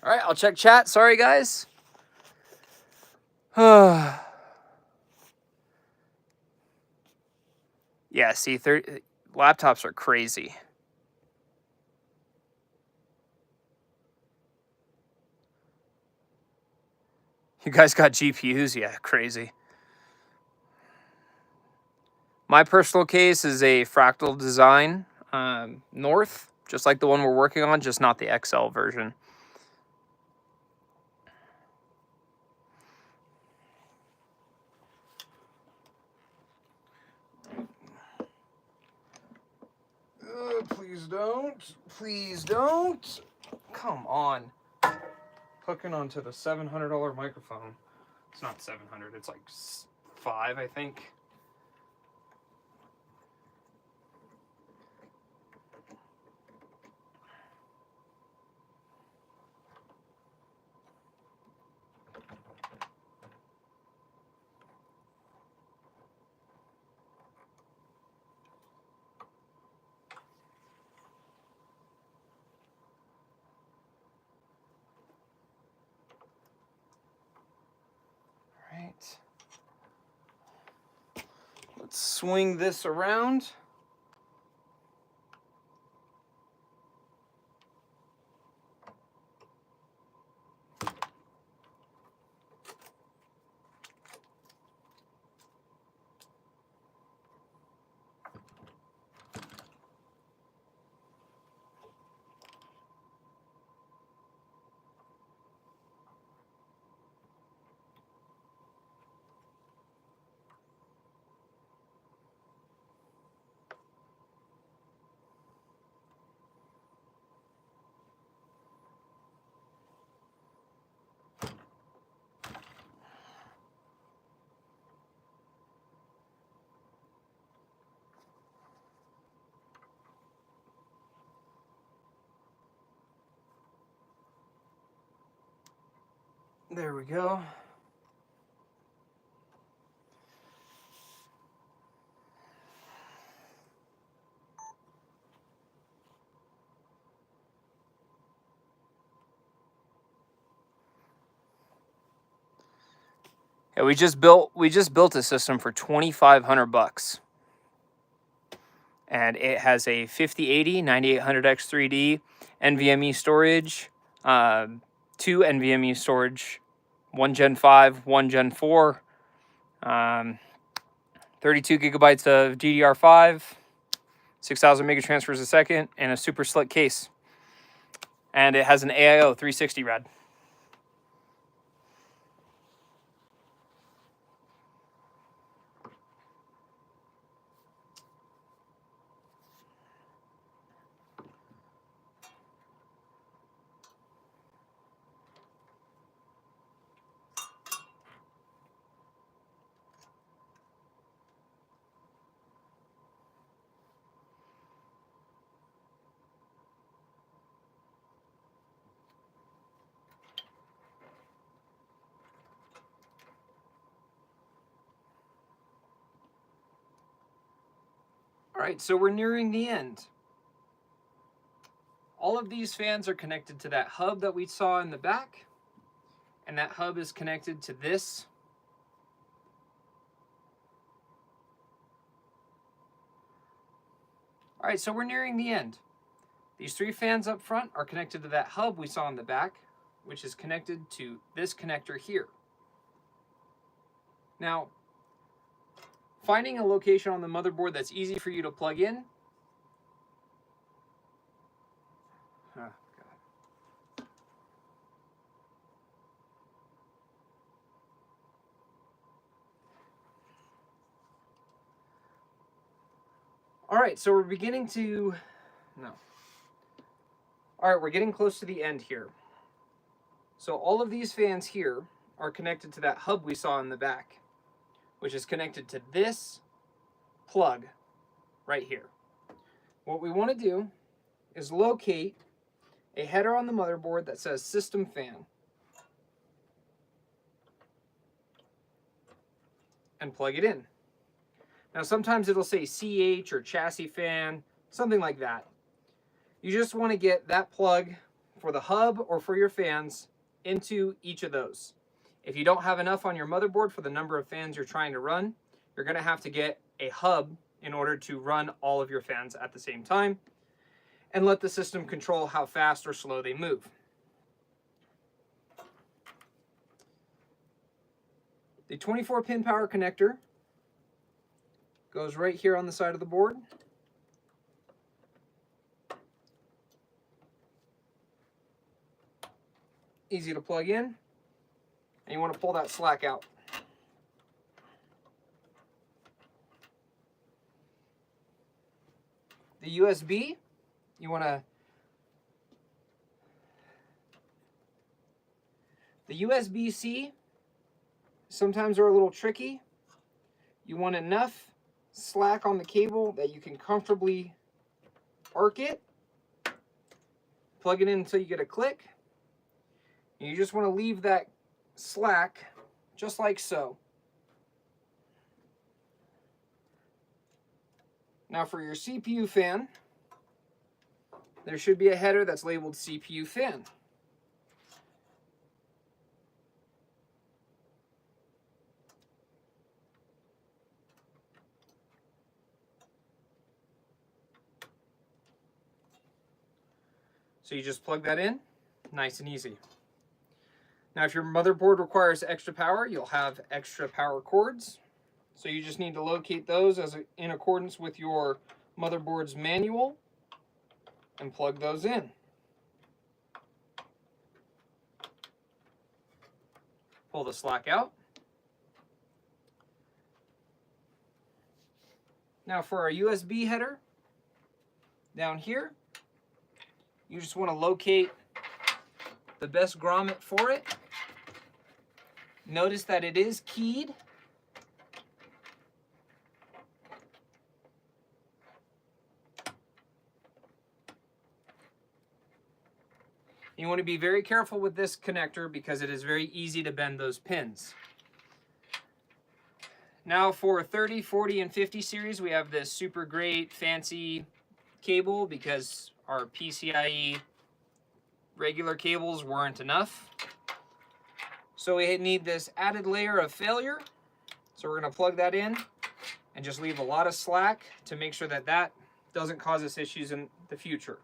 All right, I'll check chat. Sorry, guys. Yeah, see, laptops are crazy. You guys got GPUs? Yeah, crazy. My personal case is a Fractal Design North, just like the one we're working on, just not the XL version. Please don't. Please don't. Come on. Hooking onto the $700 microphone. It's not 700, it's like 5, I think. Let's swing this around. There we go. Yeah, we just built a system for $2,500, and it has a 5080 9800X3D NVMe storage, 2 NVMe storage, 1 Gen 5, 1 Gen 4, 32 gigabytes of DDR5, 6,000 mega transfers a second, and a super slick case. And it has an AIO 360 rad. All right, so we're nearing the end. All of these fans are connected to that hub that we saw in the back, and that hub is connected to this. All right, so we're nearing the end. These 3 fans up front are connected to that hub we saw in the back, which is connected to this connector here. Now, finding a location on the motherboard that's easy for you to plug in. Oh, God. All right, so we're beginning to, no. All right, we're getting close to the end here. So all of these fans here are connected to that hub we saw in the back, which is connected to this plug right here. What we want to do is locate a header on the motherboard that says system fan and plug it in. Now sometimes it'll say CH or chassis fan, something like that. You just want to get that plug for the hub or for your fans into each of those. If you don't have enough on your motherboard for the number of fans you're trying to run, you're going to have to get a hub in order to run all of your fans at the same time and let the system control how fast or slow they move. The 24-pin power connector goes right here on the side of the board. Easy to plug in, and you want to pull that slack out. The USB, you want to, the USB-C sometimes are a little tricky. You want enough slack on the cable that you can comfortably arc it. Plug it in until you get a click. And you just want to leave that slack just like so. Now for your CPU fan, there should be a header that's labeled CPU fan. So you just plug that in, nice and easy. Now if your motherboard requires extra power, you'll have extra power cords. So you just need to locate those in accordance with your motherboard's manual and plug those in. Pull the slack out. Now for our USB header, down here, you just want to locate the best grommet for it. Notice that it is keyed. You want to be very careful with this connector because it is very easy to bend those pins. Now for 30, 40, and 50 series, we have this super great fancy cable because our PCIe regular cables weren't enough. So we need this added layer of failure. So we're going to plug that in and just leave a lot of slack to make sure that that doesn't cause us issues in the future.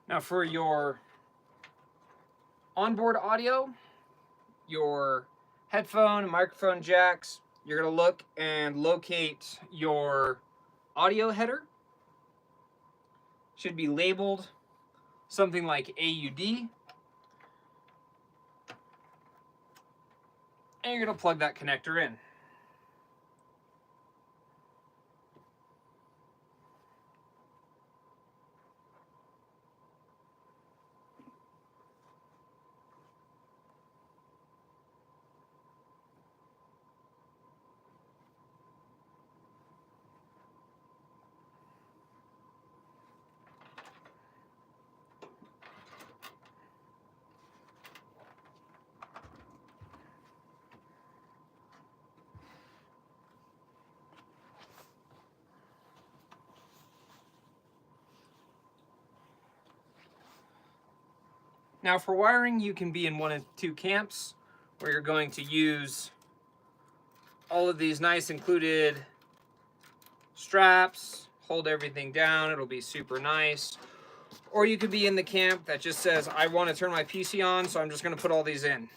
Now for your onboard audio, your headphone and microphone jacks, you're going to look and locate your audio header. Should be labeled something like AUD. And you're going to plug that connector in. Now for wiring, you can be in one of two camps where you're going to use all of these nice included straps, hold everything down, it'll be super nice. Or you could be in the camp that just says, I want to turn my PC on, so I'm just going to put all these in.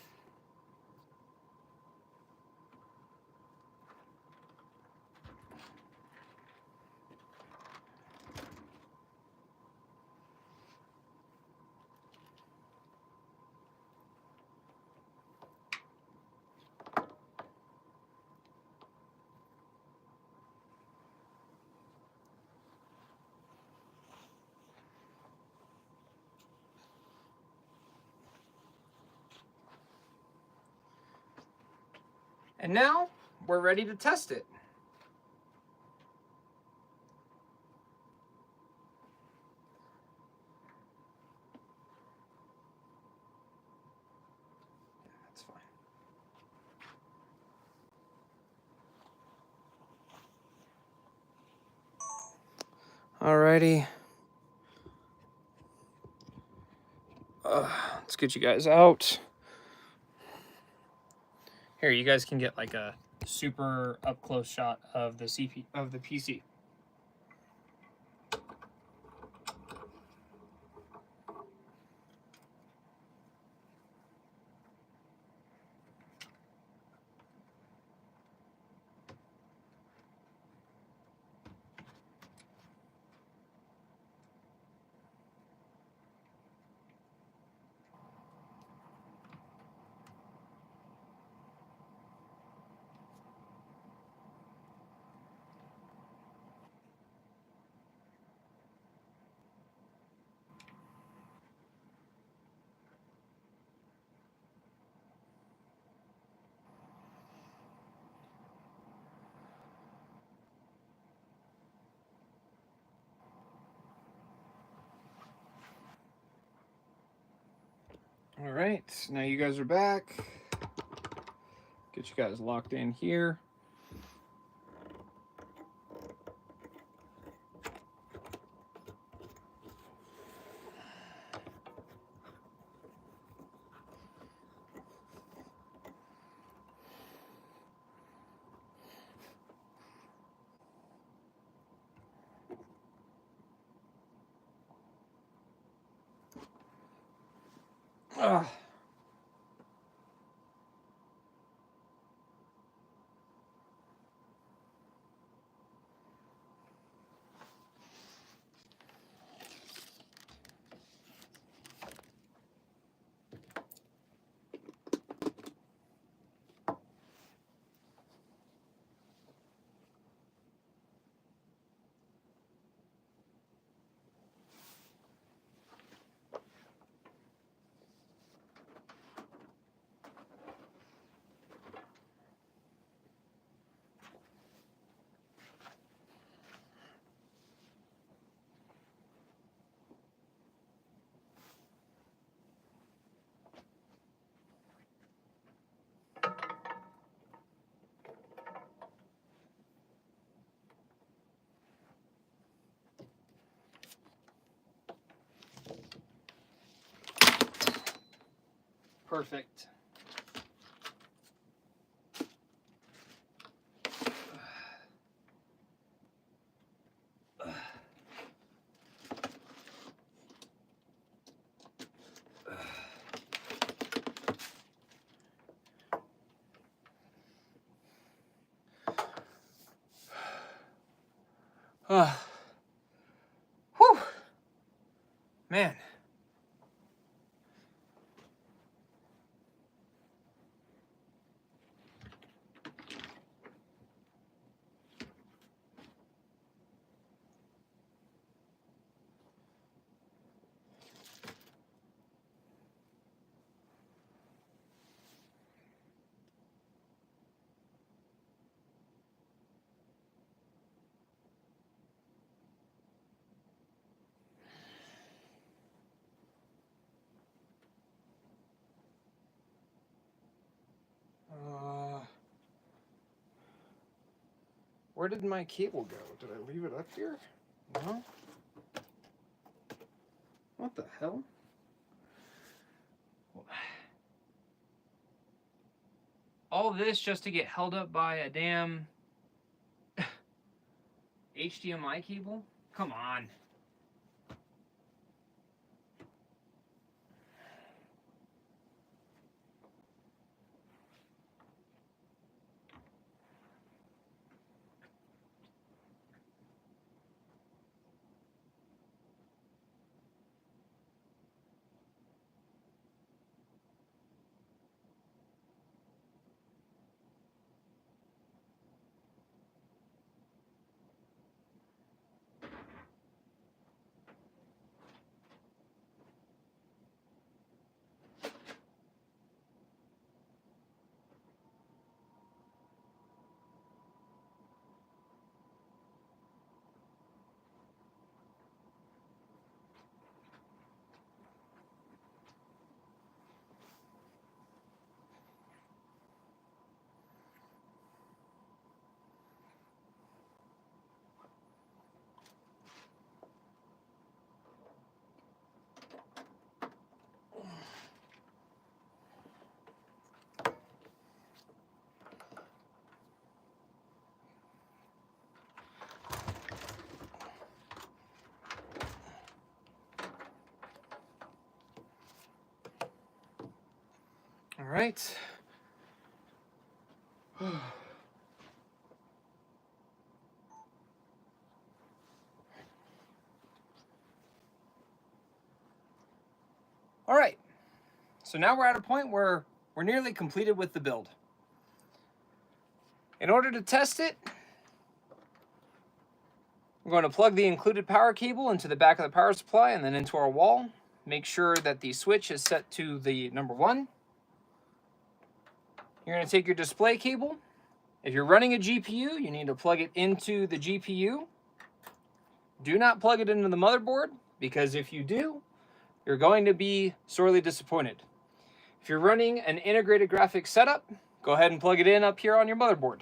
And now we're ready to test it. That's fine. Alrighty. Let's get you guys out. Here, you guys can get like a super up close shot of the PC. All right, now you guys are back. Get you guys locked in here. Ugh. Perfect. Whew. Man. Where did my cable go? Did I leave it up here? No? What the hell? All this just to get held up by a damn HDMI cable? Come on. All right. All right. So now we're at a point where we're nearly completed with the build. In order to test it, we're going to plug the included power cable into the back of the power supply and then into our wall. Make sure that the switch is set to the number 1. You're going to take your display cable. If you're running a GPU, you need to plug it into the GPU. Do not plug it into the motherboard, because if you do, you're going to be sorely disappointed. If you're running an integrated graphics setup, go ahead and plug it in up here on your motherboard.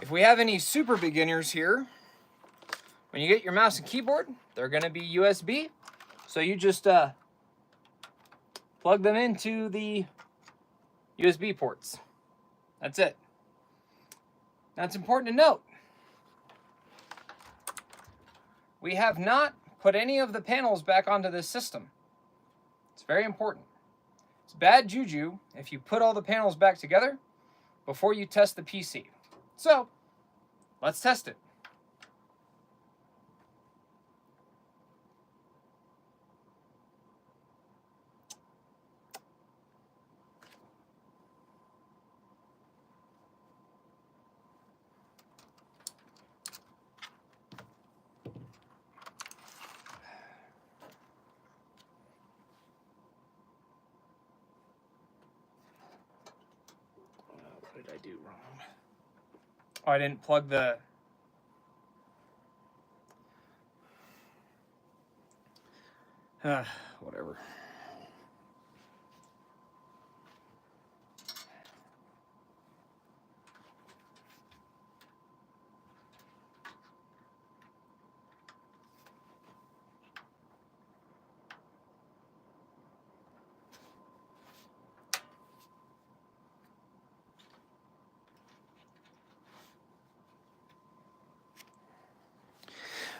If we have any super beginners here, when you get your mouse and keyboard, they're going to be USB. So you just plug them into the USB ports. That's it. That's important to note. We have not put any of the panels back onto this system. It's very important. It's bad juju if you put all the panels back together before you test the PC. So, let's test it. What did I do wrong? Oh, I didn't plug the... whatever.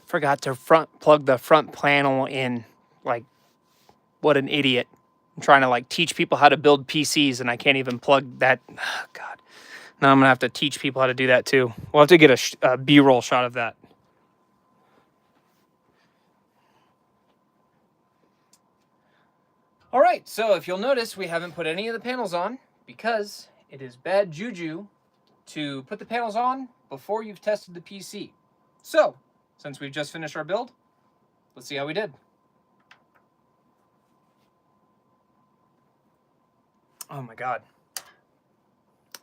Forgot to plug the front panel in. Like, what an idiot. I'm trying to like teach people how to build PCs and I can't even plug that. Oh, God. Now I'm gonna have to teach people how to do that too. We'll have to get a B-roll shot of that. All right, so if you'll notice, we haven't put any of the panels on because it is bad juju to put the panels on before you've tested the PC. So, since we've just finished our build, let's see how we did. Oh my God.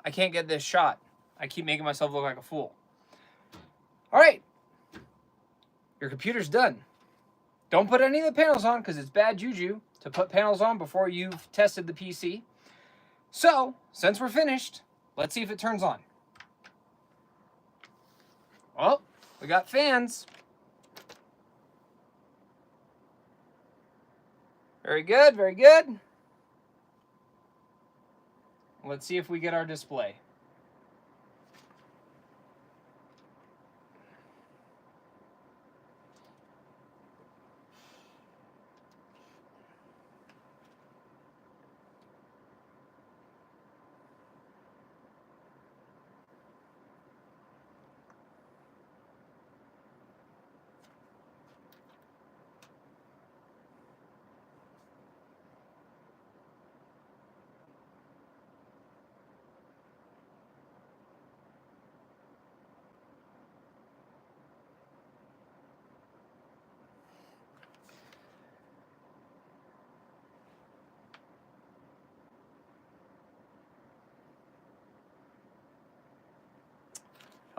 I can't get this shot. I keep making myself look like a fool. All right. Your computer's done. Don't put any of the panels on because it's bad juju to put panels on before you've tested the PC. So, since we're finished, let's see if it turns on. Oh, we got fans. Very good, very good. Let's see if we get our display.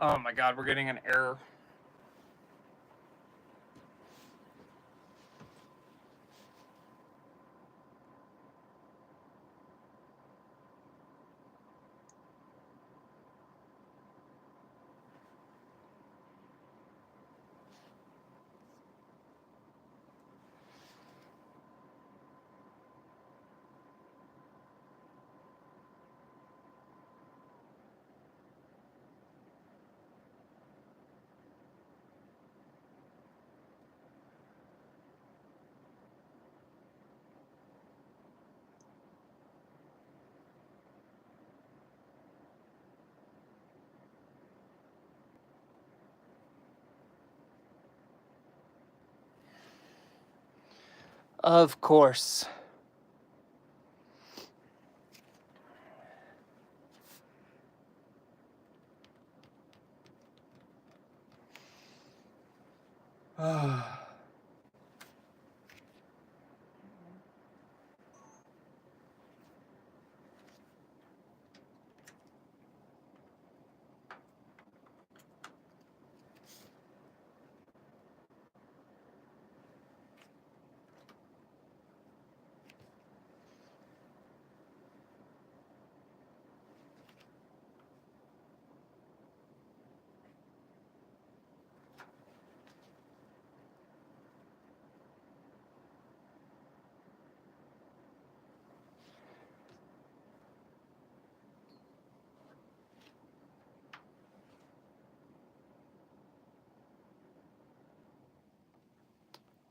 Oh my God, we're getting an error. Of course.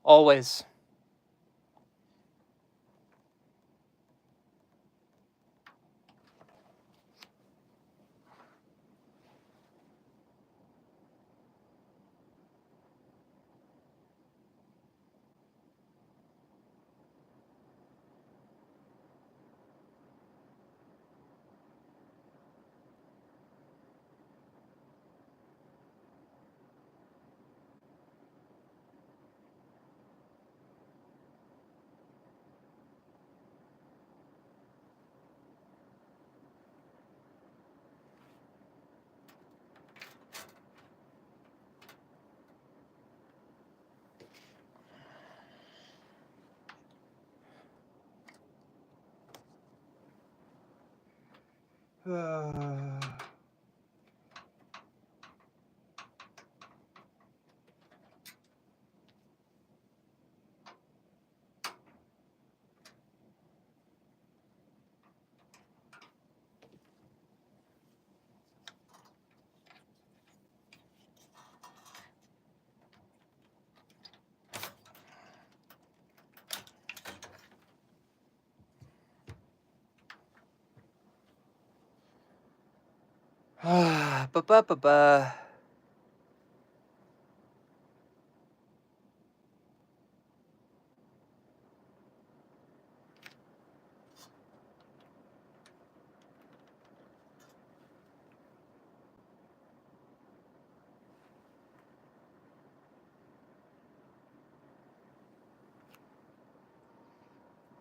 Always. Ba-ba-ba-ba.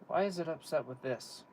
Why is it upset with this?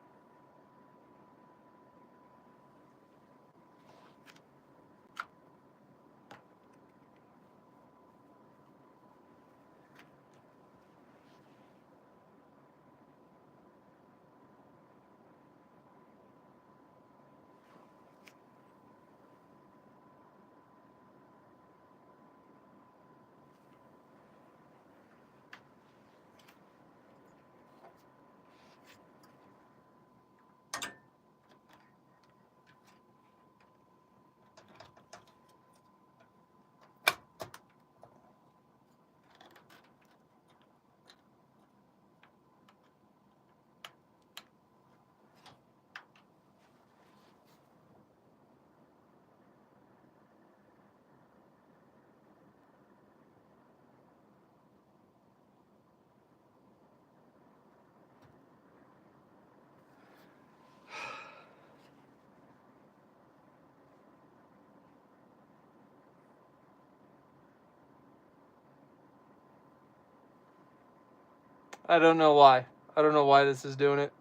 I don't know why. I don't know why this is doing it.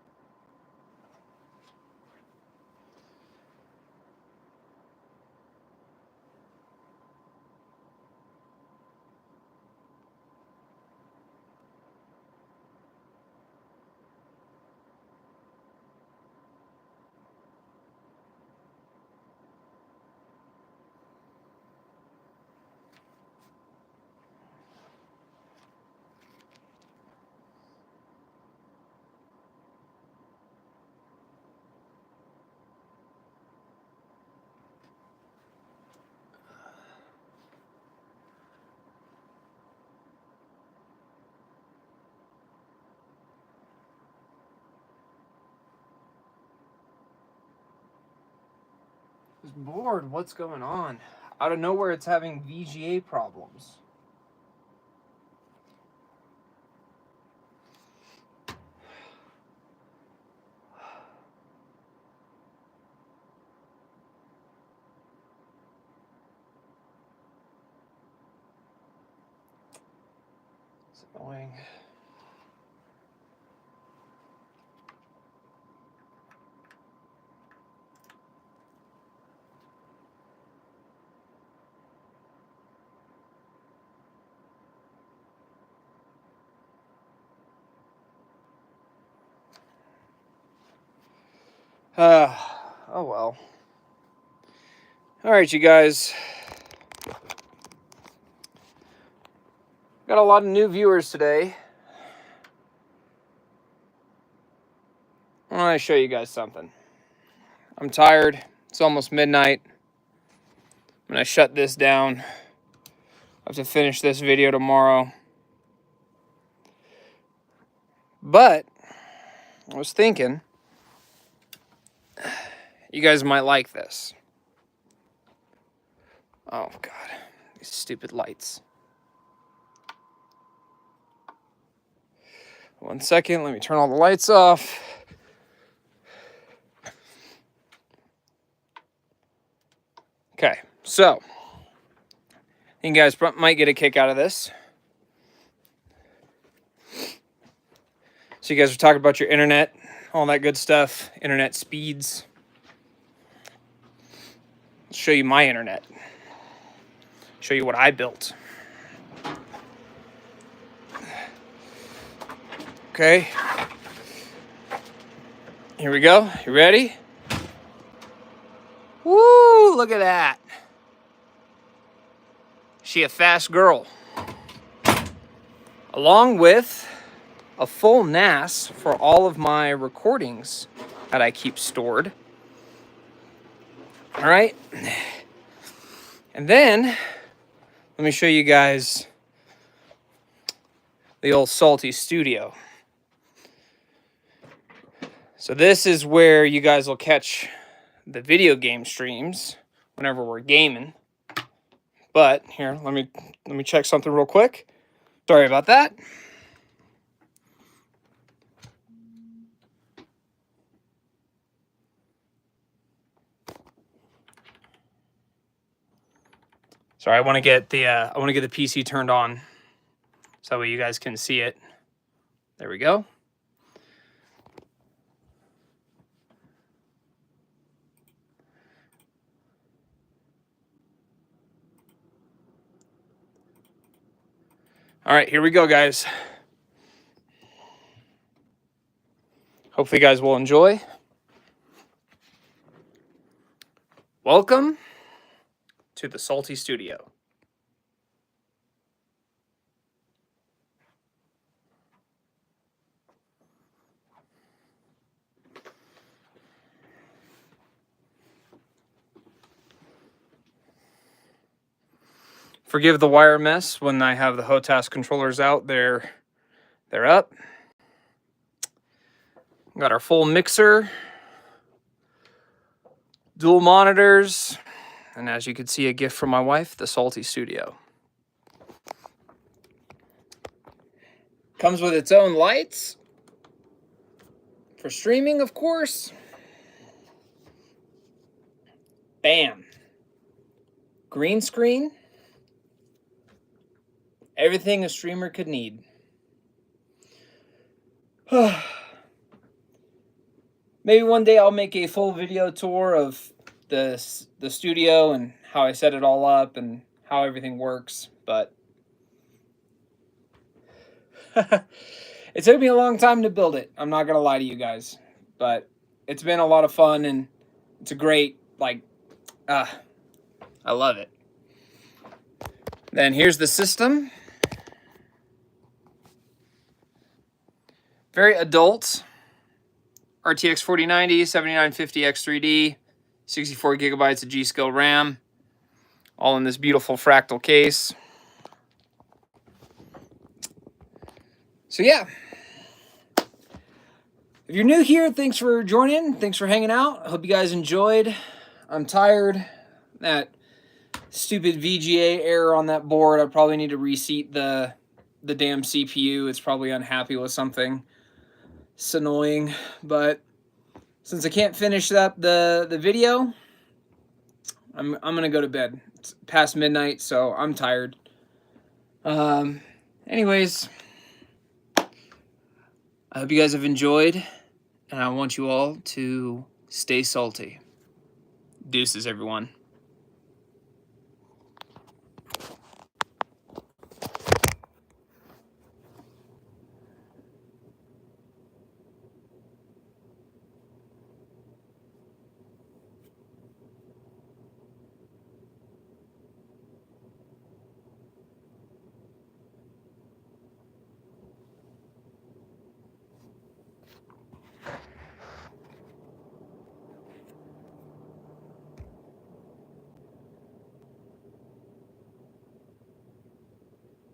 This board, what's going on? Out of nowhere, it's having VGA problems. It's annoying. Oh well. All right, you guys. Got a lot of new viewers today. I want to show you guys something. I'm tired. It's almost midnight. I'm going to shut this down. I have to finish this video tomorrow. But I was thinking you guys might like this. Oh, God. These stupid lights. 1 second. Let me turn all the lights off. Okay, so you guys might get a kick out of this. So you guys are talking about your internet, all that good stuff, internet speeds. I'll show you my internet. Show you what I built. Okay. Here we go. You ready? Woo, look at that. She a fast girl. Along with a full NAS for all of my recordings that I keep stored. All right. And then let me show you guys the old Saltie studio. So this is where you guys will catch the video game streams whenever we're gaming. But here, let me check something real quick. Sorry about that. Sorry, I want to get the PC turned on so that way you guys can see it. There we go. All right, here we go, guys. Hopefully you guys will enjoy. Welcome to the Saltie Studio. Forgive the wire mess when I have the HOTAS controllers out. They're up. Got our full mixer, dual monitors, and as you can see, a gift from my wife, the Saltie Studio. Comes with its own lights for streaming, of course. Bam. Green screen. Everything a streamer could need. Maybe one day I'll make a full video tour of the studio and how I set it all up and how everything works, but it took me a long time to build it. I'm not gonna lie to you guys, but it's been a lot of fun and it's a great, I love it. Then here's the system. Very adult. RTX 4090, 7950 X3D, 64 gigabytes of G-Skill RAM, all in this beautiful fractal case. So yeah, if you're new here, thanks for joining, thanks for hanging out. I hope you guys enjoyed. I'm tired. That stupid VGA error on that board, I probably need to reseat the damn CPU. It's probably unhappy with something. It's annoying, but since I can't finish up the video, I'm gonna go to bed. It's past midnight, so I'm tired. Anyways, I hope you guys have enjoyed, and I want you all to stay salty. Deuces, everyone.